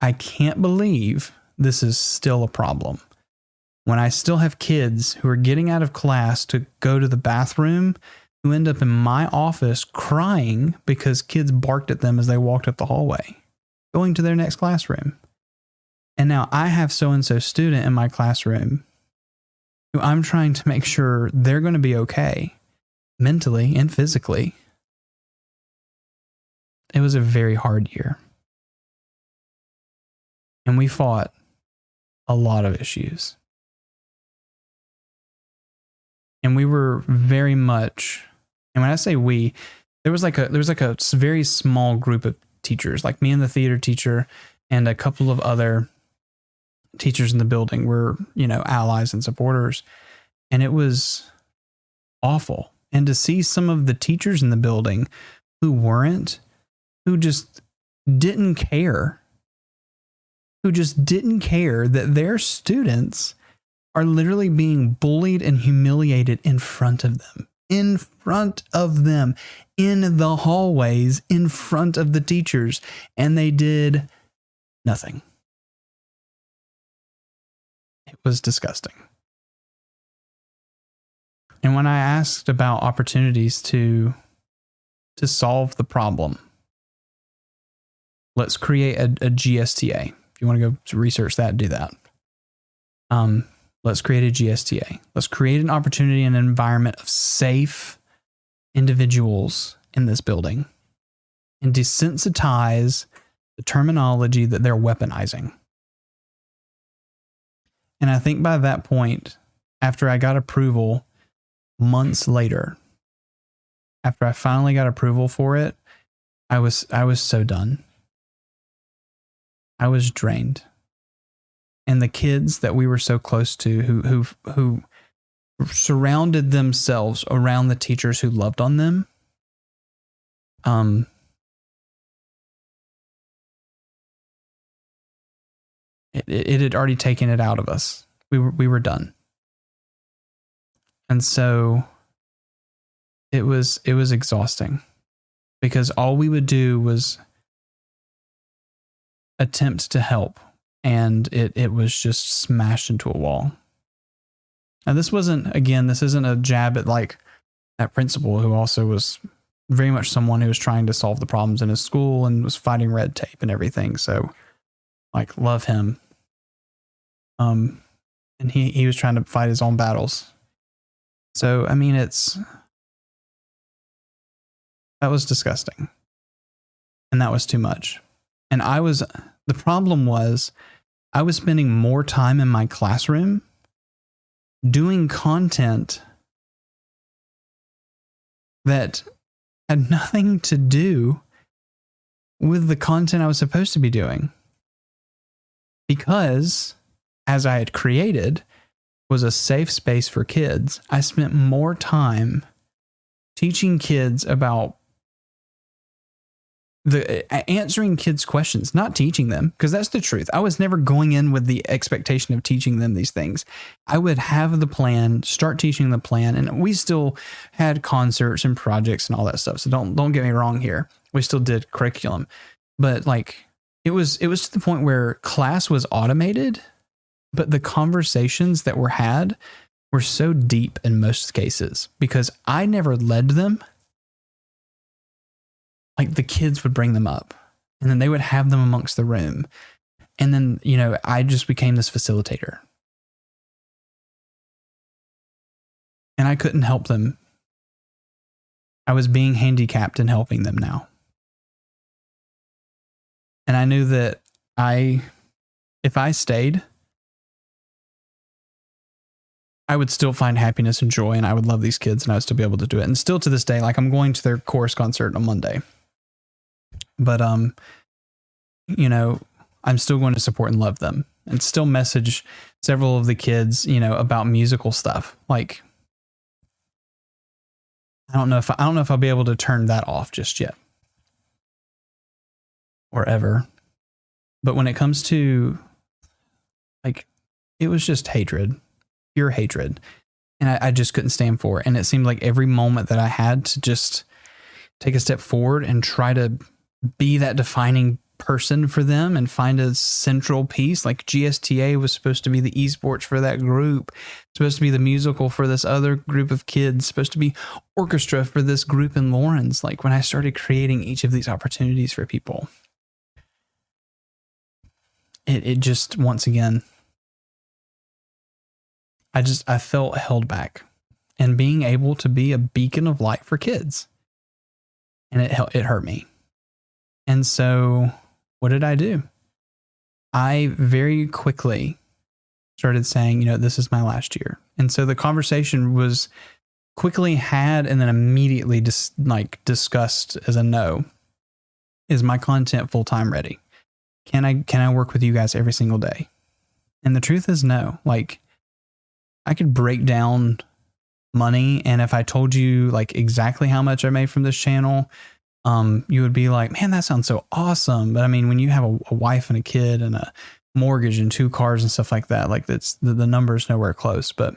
I can't believe this is still a problem. When I still have kids who are getting out of class to go to the bathroom who end up in my office crying because kids barked at them as they walked up the hallway, going to their next classroom. And now I have so-and-so student in my classroom who I'm trying to make sure they're going to be okay mentally and physically." It was a very hard year. And we fought a lot of issues. And we were very much, and when I say we, there was like a very small group of teachers, like me and the theater teacher and a couple of other teachers in the building were, you know, allies and supporters. And it was awful. And to see some of the teachers in the building who just didn't care that their students are literally being bullied and humiliated in front of them, in the hallways, in front of the teachers, and they did nothing. It was disgusting. And when I asked about opportunities to solve the problem, let's create a GSTA. If you want to go research that, do that. Let's create a GSTA. Let's create an opportunity and an environment of safe individuals in this building and desensitize the terminology that they're weaponizing. And I think by that point, after I got approval months later, after I finally got approval for it, I was so done. I was drained. And the kids that we were so close to who surrounded themselves around the teachers who loved on them, it had already taken it out of us. We were done. And so it was exhausting, because all we would do was attempt to help, and it was just smashed into a wall. Now this isn't a jab at like that principal, who also was very much someone who was trying to solve the problems in his school and was fighting red tape and everything. So like, love him. And he was trying to fight his own battles. So, I mean, that was disgusting, and that was too much. And the problem was I was spending more time in my classroom doing content that had nothing to do with the content I was supposed to be doing. Because as I had created was a safe space for kids, I spent more time teaching kids about answering kids' questions, not teaching them, because that's the truth. I was never going in with the expectation of teaching them these things. I would have the plan, start teaching the plan, and we still had concerts and projects and all that stuff. So don't get me wrong here. We still did curriculum, but like it was to the point where class was automated, but the conversations that were had were so deep in most cases because I never led them. Like the kids would bring them up and then they would have them amongst the room. And then, I just became this facilitator. And I couldn't help them. I was being handicapped in helping them now. And I knew that if I stayed, I would still find happiness and joy and I would love these kids and I would still be able to do it. And still to this day, like I'm going to their chorus concert on Monday. But, I'm still going to support and love them and still message several of the kids, about musical stuff. Like, I don't know if I'll be able to turn that off just yet or ever. But when it comes to like, it was just hatred, pure hatred. And I just couldn't stand for it. And it seemed like every moment that I had to just take a step forward and try to be that defining person for them and find a central piece. Like GSTA was supposed to be the esports for that group, supposed to be the musical for this other group of kids, supposed to be orchestra for this group in Lawrence. Like when I started creating each of these opportunities for people, it just, once again, I felt held back and being able to be a beacon of light for kids. And it hurt me. And so what did I do? I very quickly started saying, this is my last year. And so the conversation was quickly had and then immediately discussed as a no. Is my content full-time ready? Can I work with you guys every single day? And the truth is no. Like I could break down money. And if I told you like exactly how much I made from this channel, you would be like, man, that sounds so awesome. But I mean, when you have a wife and a kid and a mortgage and 2 cars and stuff like that, like that's the numbers nowhere close. But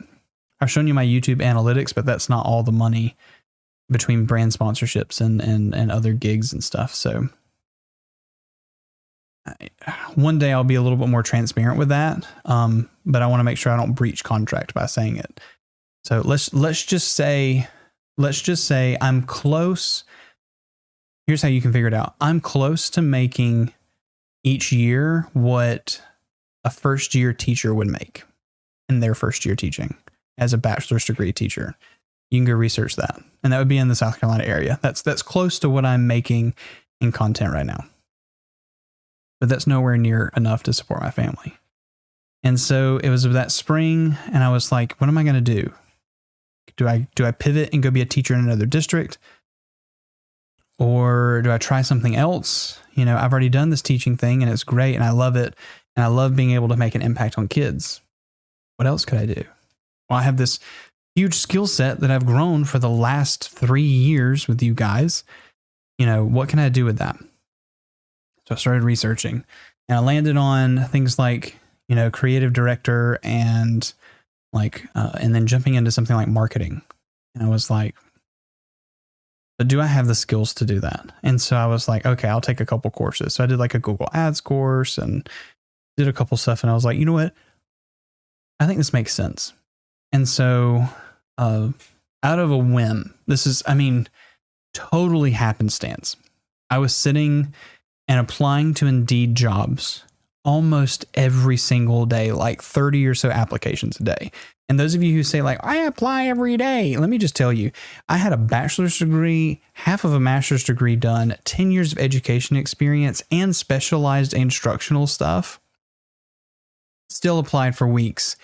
I've shown you my YouTube analytics, but that's not all the money between brand sponsorships and other gigs and stuff. So one day I'll be a little bit more transparent with that. But I want to make sure I don't breach contract by saying it. So let's just say I'm close. Here's how you can figure it out. I'm close to making each year what a first year teacher would make in their first year teaching as a bachelor's degree teacher. You can go research that. And that would be in the South Carolina area. That's close to what I'm making in content right now. But that's nowhere near enough to support my family. And so it was that spring and I was like, what am I going to do? Do I pivot and go be a teacher in another district? Or do I try something else? I've already done this teaching thing and it's great and I love it. And I love being able to make an impact on kids. What else could I do? Well, I have this huge skill set that I've grown for the last 3 years with you guys. What can I do with that? So I started researching and I landed on things like, creative director and and then jumping into something like marketing. And I was like, but do I have the skills to do that? And so I was like, okay, I'll take a couple courses. So I did like a Google Ads course and did a couple stuff. And I was like, you know what? I think this makes sense. And so out of a whim, this is, totally happenstance. I was sitting and applying to Indeed jobs almost every single day, like 30 or so applications a day. And those of you who say like, I apply every day, let me just tell you, I had a bachelor's degree, half of a master's degree done, 10 years of education experience and specialized instructional stuff. Still applied for weeks,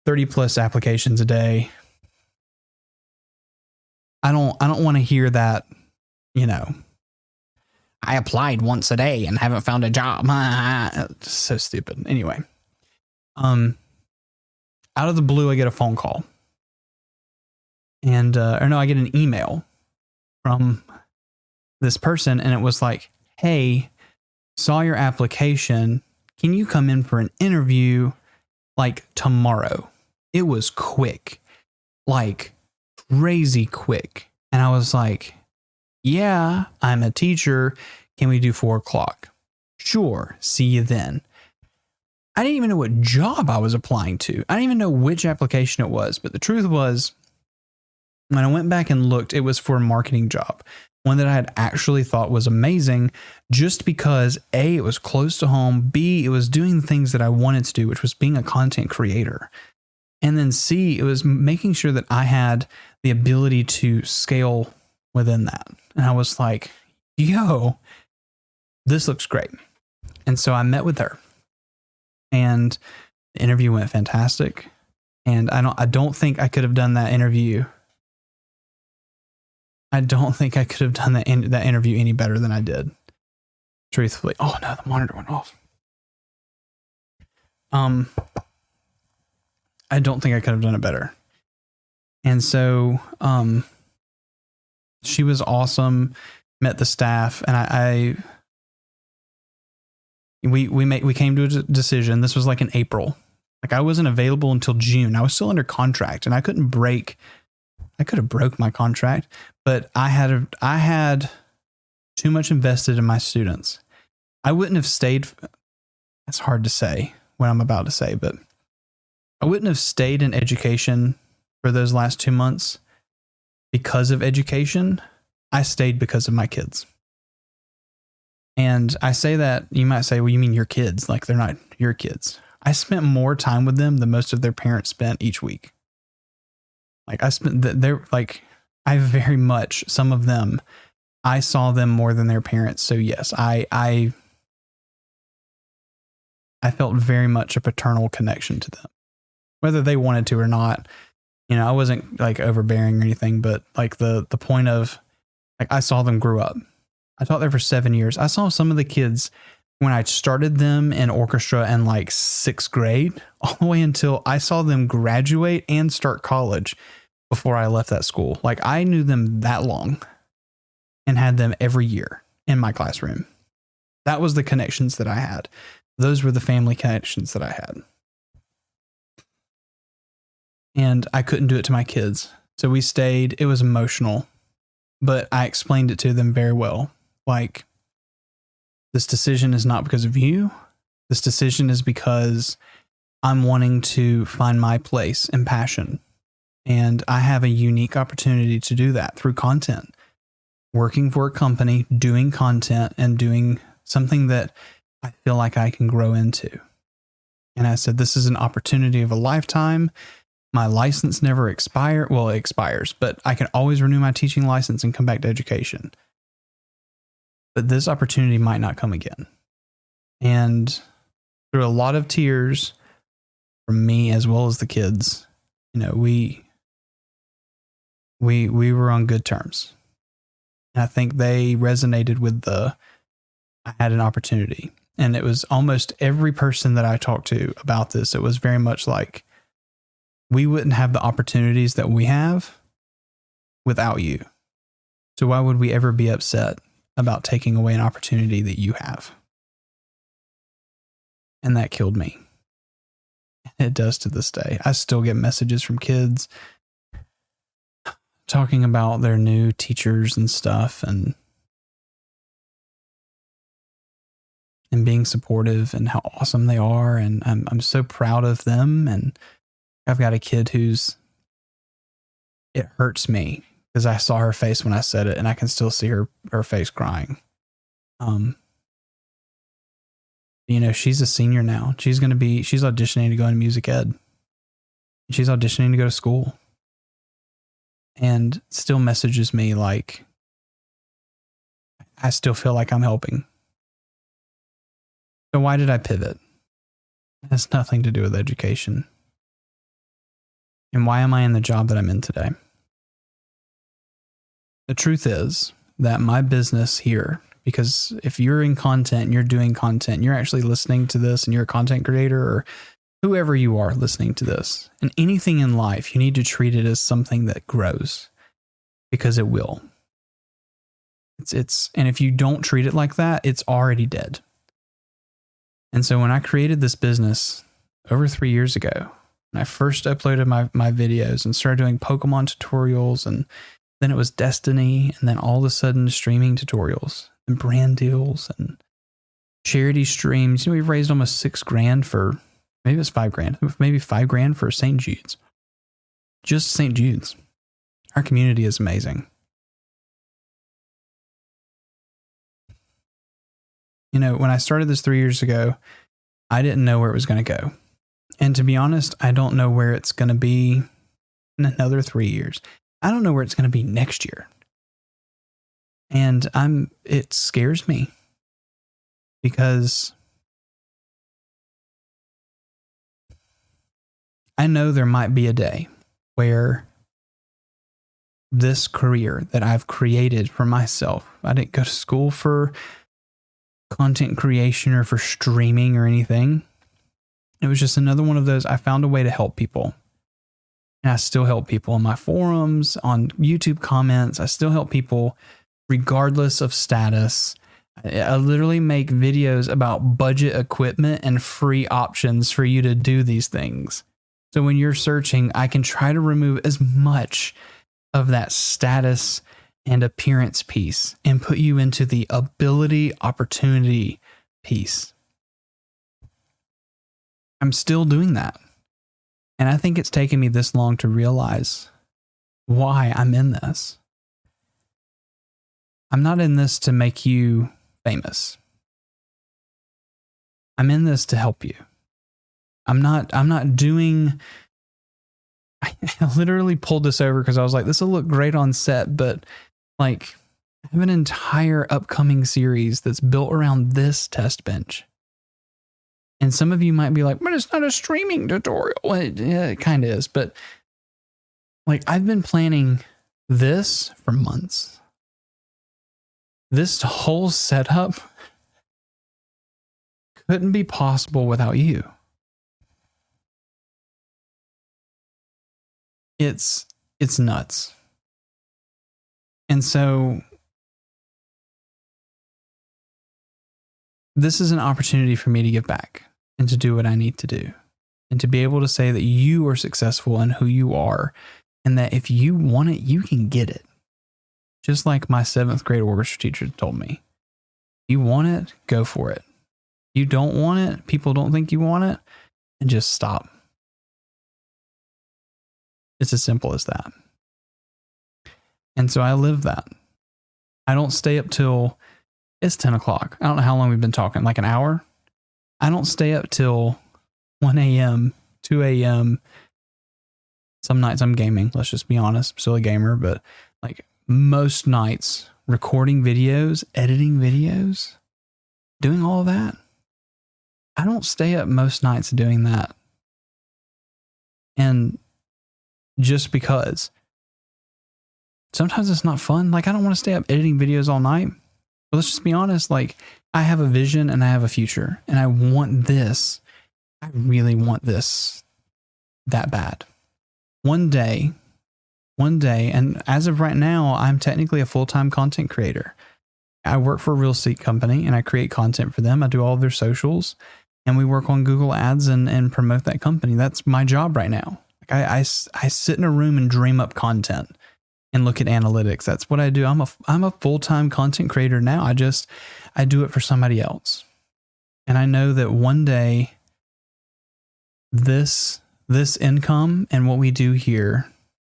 30 plus applications a day. I don't want to hear that you know, I applied once a day and haven't found a job. So stupid. Anyway, out of the blue, I get a phone call, and or no, I get an email from this person, and it was like, "Hey, saw your application. Can you come in for an interview like tomorrow?" It was quick, like crazy quick. And I was like, yeah, I'm a teacher. Can we do 4:00? Sure. See you then. I didn't even know what job I was applying to. I didn't even know which application it was. But the truth was, when I went back and looked, it was for a marketing job. One that I had actually thought was amazing just because A, it was close to home. B, it was doing the things that I wanted to do, which was being a content creator. And then C, it was making sure that I had the ability to scale within that. And I was like, yo, this looks great. And so I met with her, and the interview went fantastic. And I don't think I could have done that interview. I don't think I could have done that interview any better than I did. Truthfully. Oh no, the monitor went off. I don't think I could have done it better. And so she was awesome, met the staff, and we came to a decision. This was like in April. Like I wasn't available until June. I was still under contract, and I could have broke my contract, but I had too much invested in my students. I wouldn't have stayed. It's hard to say what I'm about to say, but I wouldn't have stayed in education for those last 2 months because of education. I stayed because of my kids. And I say that, you might say, well, you mean your kids? Like they're not your kids. I spent more time with them than most of their parents spent each week. Like I very much, some of them, I saw them more than their parents. So yes, I felt very much a paternal connection to them, whether they wanted to or not. You know, I wasn't like overbearing or anything, but like the point of like, I saw them grow up. I taught there for 7 years. I saw some of the kids when I started them in orchestra in like 6th grade, all the way until I saw them graduate and start college before I left that school. Like I knew them that long and had them every year in my classroom. That was the connections that I had. Those were the family connections that I had. And I couldn't do it to my kids. So we stayed. It was emotional, but I explained it to them very well. Like, this decision is not because of you. This decision is because I'm wanting to find my place and passion. And I have a unique opportunity to do that through content, working for a company, doing content and doing something that I feel like I can grow into. And I said, this is an opportunity of a lifetime. My license never expires. Well, it expires, but I can always renew my teaching license and come back to education. But this opportunity might not come again. And through a lot of tears from me as well as the kids, you know, we were on good terms. And I think they resonated with I had an opportunity. And it was almost every person that I talked to about this, it was very much like, we wouldn't have the opportunities that we have without you. So why would we ever be upset about taking away an opportunity that you have? And that killed me. It does to this day. I still get messages from kids talking about their new teachers and stuff, and being supportive and how awesome they are. And I'm so proud of them. And I've got a kid it hurts me because I saw her face when I said it, and I can still see her face crying. You know, she's a senior now. She's auditioning to go into music ed. She's auditioning to go to school, and still messages me like, I still feel like I'm helping. So why did I pivot? It has nothing to do with education. And why am I in the job that I'm in today? The truth is that my business here, because if you're in content and you're doing content, you're actually listening to this and you're a content creator or whoever you are listening to this, and anything in life, you need to treat it as something that grows, because it will. And if you don't treat it like that, it's already dead. And so when I created this business over 3 years ago, when I first uploaded my videos and started doing Pokemon tutorials, and then it was Destiny, and then all of a sudden streaming tutorials and brand deals and charity streams. We've raised almost $6,000 for, maybe it's $5,000, maybe $5,000 for St. Jude's. Just St. Jude's. Our community is amazing. When I started this 3 years ago, I didn't know where it was going to go. And to be honest, I don't know where it's going to be in another 3 years. I don't know where it's going to be next year. And it scares me, because I know there might be a day where this career that I've created for myself, I didn't go to school for content creation or for streaming or anything. It was just another one of those. I found a way to help people. And I still help people on my forums, on YouTube comments. I still help people regardless of status. I literally make videos about budget equipment and free options for you to do these things. So when you're searching, I can try to remove as much of that status and appearance piece and put you into the ability, opportunity piece. I'm still doing that. And I think it's taken me this long to realize why I'm in this. I'm not in this to make you famous. I'm in this to help you. I'm not doing, I literally pulled this over because I was like, this will look great on set, but like, I have an entire upcoming series that's built around this test bench. And some of you might be like, but it's not a streaming tutorial. Well, it kind of is. But like, I've been planning this for months. This whole setup couldn't be possible without you. It's nuts. And so this is an opportunity for me to give back and to do what I need to do, and to be able to say that you are successful in who you are, and that if you want it, you can get it. Just like my 7th grade orchestra teacher told me, you want it, go for it. You don't want it, people don't think you want it, and just stop. It's as simple as that. And so I live that. I don't stay up till it's 10 o'clock. I don't know how long we've been talking, like an hour. I don't stay up till 1 a.m., 2 a.m. Some nights I'm gaming. Let's just be honest. I'm still a gamer, but like most nights, recording videos, editing videos, doing all of that. I don't stay up most nights doing that. And just because sometimes it's not fun. Like, I don't want to stay up editing videos all night. But let's just be honest. Like, I have a vision and I have a future, and I want this. I really want this that bad. One day, and as of right now, I'm technically a full-time content creator. I work for a real estate company and I create content for them. I do all of their socials, and we work on Google Ads and promote that company. That's my job right now. Like, I sit in a room and dream up content and look at analytics. That's what I do. I'm a full-time content creator now. I do it for somebody else. And I know that one day this income and what we do here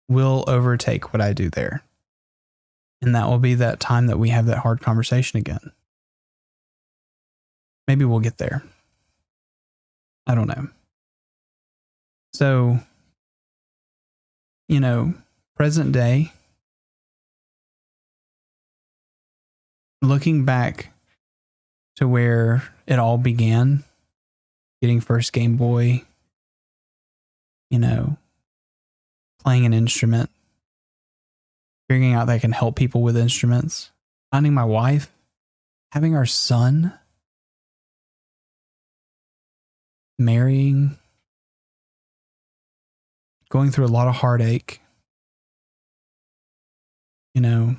will overtake what I do there. And that will be that time that we have that hard conversation again. Maybe we'll get there. I don't know. So, present day, looking back to where it all began, getting first Game Boy, playing an instrument, figuring out that I can help people with instruments, finding my wife, having our son, marrying, going through a lot of heartache. You know,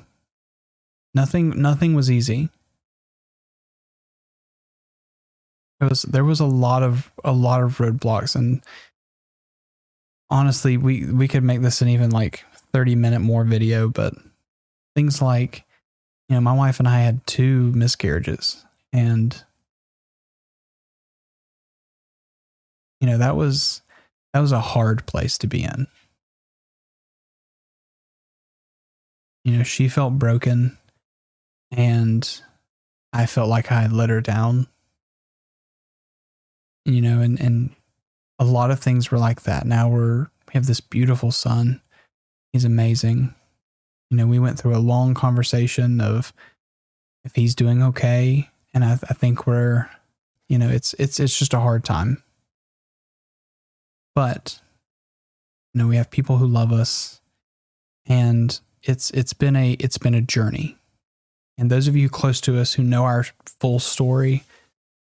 nothing was easy. There was a lot of roadblocks, and honestly, we could make this an even like 30-minute more video, but things like, you know, my wife and I had 2 miscarriages, and you know, that was a hard place to be in. You know, she felt broken, and I felt like I had let her down. You know, and a lot of things were like that. Now we have this beautiful son. He's amazing. You know, we went through a long conversation of if he's doing okay, and I think we're, you know, it's just a hard time. But you know, we have people who love us, and it's been a journey. And those of you close to us who know our full story,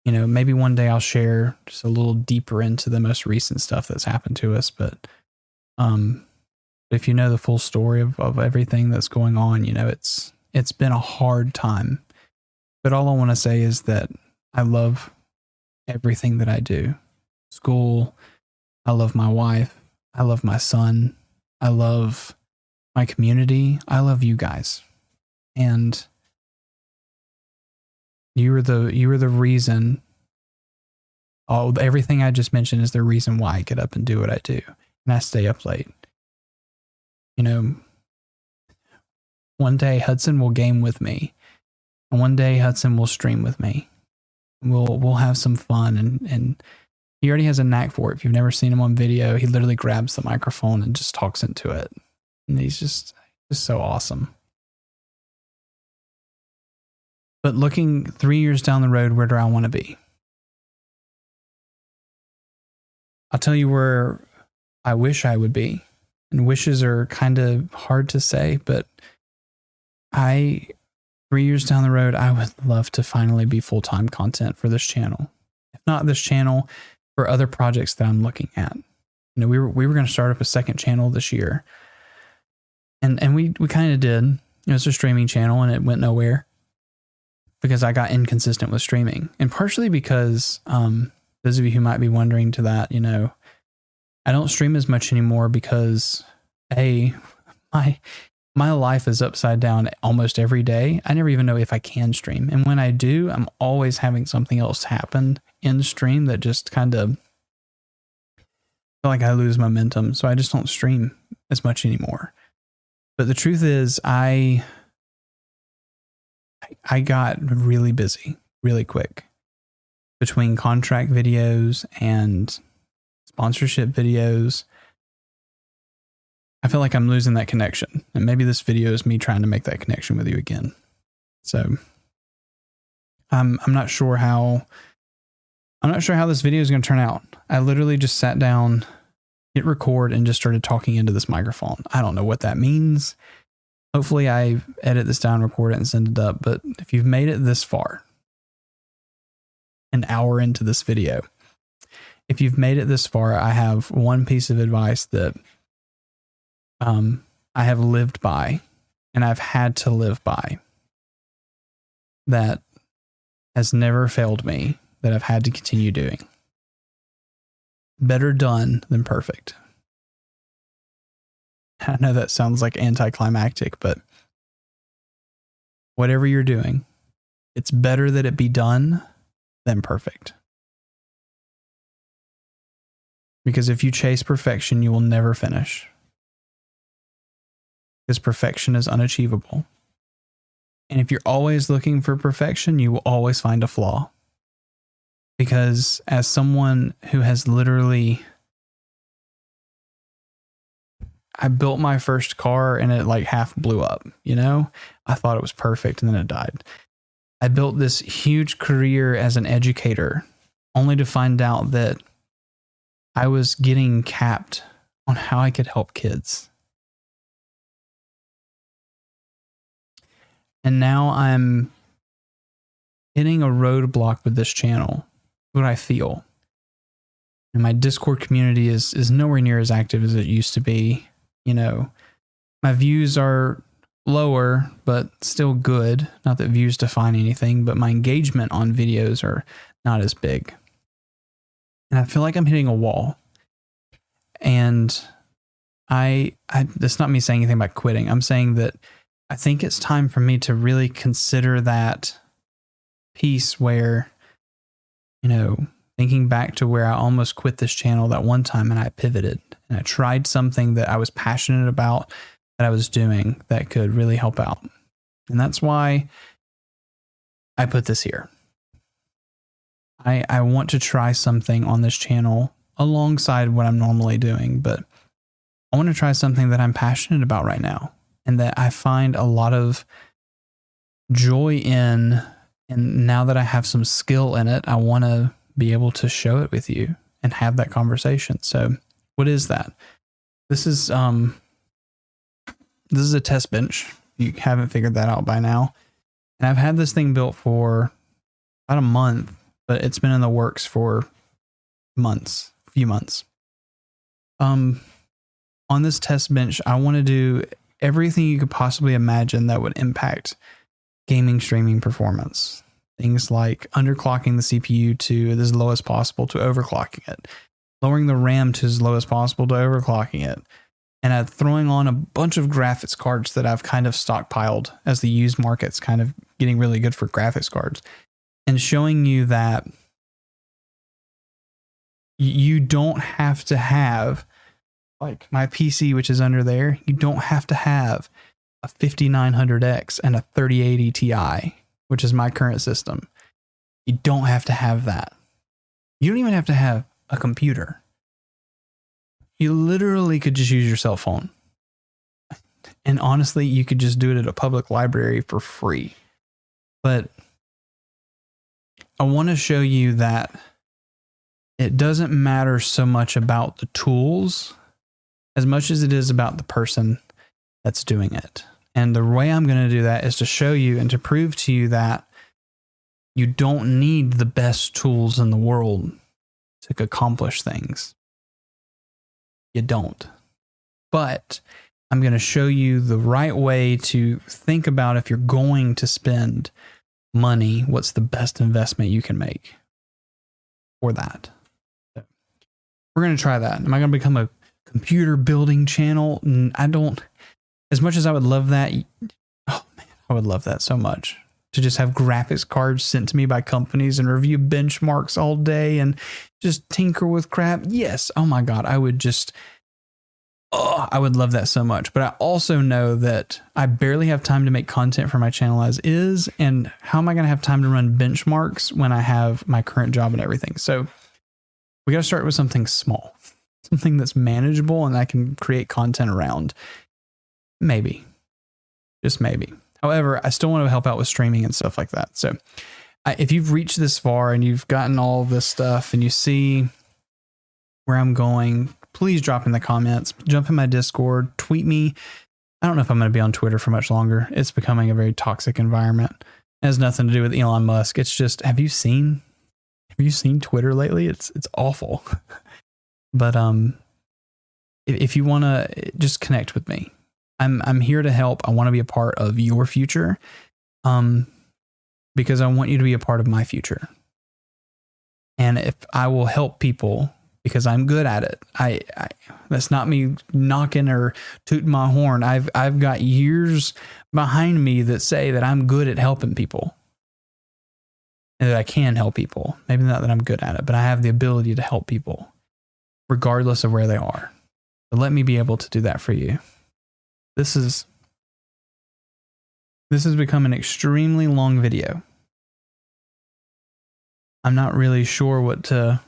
you know, maybe one day I'll share just a little deeper into the most recent stuff that's happened to us. But if you know the full story of everything that's going on, you know, it's been a hard time. But all I want to say is that I love everything that I do. School, I love my wife, I love my son, I love my community, I love you guys. And you were the reason. Everything I just mentioned is the reason why I get up and do what I do, and I stay up late. You know, one day Hudson will game with me, and one day Hudson will stream with me. We'll have some fun, and he already has a knack for it. If you've never seen him on video, he literally grabs the microphone and just talks into it, and he's just so awesome. But looking 3 years down the road, where do I want to be? I'll tell you where I wish I would be. And wishes are kind of hard to say, but 3 years down the road, I would love to finally be full-time content for this channel. If not this channel, for other projects that I'm looking at. You know, we were going to start up a second channel this year. And we kind of did. You know, it's a streaming channel, and it went nowhere because I got inconsistent with streaming. And partially because those of you who might be wondering to that, you know, I don't stream as much anymore because my life is upside down almost every day. I never even know if I can stream. And when I do, I'm always having something else happen in the stream that just kind of feel like I lose momentum. So I just don't stream as much anymore. But the truth is I got really busy really quick between contract videos and sponsorship videos. I feel like I'm losing that connection, and maybe this video is me trying to make that connection with you again. So I'm not sure how this video is going to turn out. I literally just sat down, hit record, and just started talking into this microphone. I don't know what that means. Hopefully I edit this down, record it, and send it up. But if you've made it this far, an hour into this video, if you've made it this far, I have one piece of advice that I have lived by, and I've had to live by, that has never failed me, that I've had to continue doing. Better done than perfect. I know that sounds like anticlimactic, but whatever you're doing, it's better that it be done than perfect. Because if you chase perfection, you will never finish. Because perfection is unachievable. And if you're always looking for perfection, you will always find a flaw. Because as someone who has literally, I built my first car and it like half blew up, you know? I thought it was perfect and then it died. I built this huge career as an educator only to find out that I was getting capped on how I could help kids. And now I'm hitting a roadblock with this channel, what I feel. And my Discord community is nowhere near as active as it used to be. You know, my views are lower, but still good. Not that views define anything, but my engagement on videos are not as big. And I feel like I'm hitting a wall. And that's not me saying anything about quitting. I'm saying that I think it's time for me to really consider that piece where, you know, thinking back to where I almost quit this channel that one time and I pivoted and I tried something that I was passionate about that I was doing that could really help out. And that's why I put this here. I want to try something on this channel alongside what I'm normally doing, but I want to try something that I'm passionate about right now and that I find a lot of joy in. And now that I have some skill in it, I want to be able to show it with you and have that conversation. So what is that? This is a test bench. You haven't figured that out by now. And I've had this thing built for about a month, but it's been in the works for a few months. On this test bench, I want to do everything you could possibly imagine that would impact gaming streaming performance. Things like underclocking the CPU to as low as possible to overclocking it, lowering the RAM to as low as possible to overclocking it, and throwing on a bunch of graphics cards that I've kind of stockpiled as the used market's kind of getting really good for graphics cards, and showing you that you don't have to have, like my PC, which is under there, you don't have to have a 5900X and a 3080 Ti, which is my current system. You don't have to have that. You don't even have to have a computer. You literally could just use your cell phone. And honestly, you could just do it at a public library for free. But I want to show you that it doesn't matter so much about the tools as much as it is about the person that's doing it. And the way I'm going to do that is to show you and to prove to you that you don't need the best tools in the world to accomplish things. You don't. But I'm going to show you the right way to think about if you're going to spend money, what's the best investment you can make for that. So we're going to try that. Am I going to become a computer building channel? I don't. As much as I would love that, oh man, I would love that so much. To just have graphics cards sent to me by companies and review benchmarks all day and just tinker with crap. Yes, oh my God, I would love that so much. But I also know that I barely have time to make content for my channel as is. And how am I going to have time to run benchmarks when I have my current job and everything? So we got to start with something small, something that's manageable and I can create content around. Maybe, just maybe. However, I still want to help out with streaming and stuff like that. So if you've reached this far and you've gotten all this stuff and you see where I'm going, please drop in the comments, jump in my Discord, tweet me. I don't know if I'm going to be on Twitter for much longer. It's becoming a very toxic environment. It has nothing to do with Elon Musk. It's just, have you seen Twitter lately? It's awful. But if you want to just connect with me, I'm here to help. I want to be a part of your future, because I want you to be a part of my future. And if I will help people because I'm good at it, I that's not me knocking or tooting my horn. I've got years behind me that say that I'm good at helping people and that I can help people. Maybe not that I'm good at it, but I have the ability to help people regardless of where they are. So let me be able to do that for you. This has become an extremely long video. I'm not really sure what I'm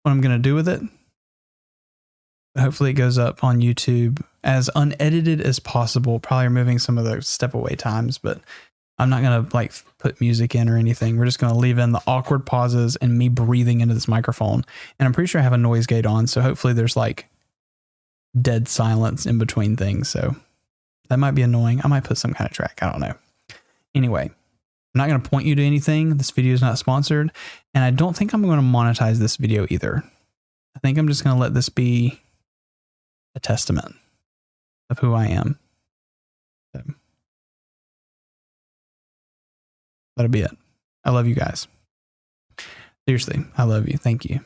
going to do with it. But hopefully it goes up on YouTube as unedited as possible, probably removing some of the step away times, but I'm not going to put music in or anything. We're just going to leave in the awkward pauses and me breathing into this microphone. And I'm pretty sure I have a noise gate on, so hopefully there's dead silence in between things. So that might be annoying. I might put some kind of track. I don't know. Anyway, I'm not going to point you to anything. This video is not sponsored. And I don't think I'm going to monetize this video either. I think I'm just going to let this be a testament of who I am. So, that'll be it. I love you guys. Seriously, I love you. Thank you.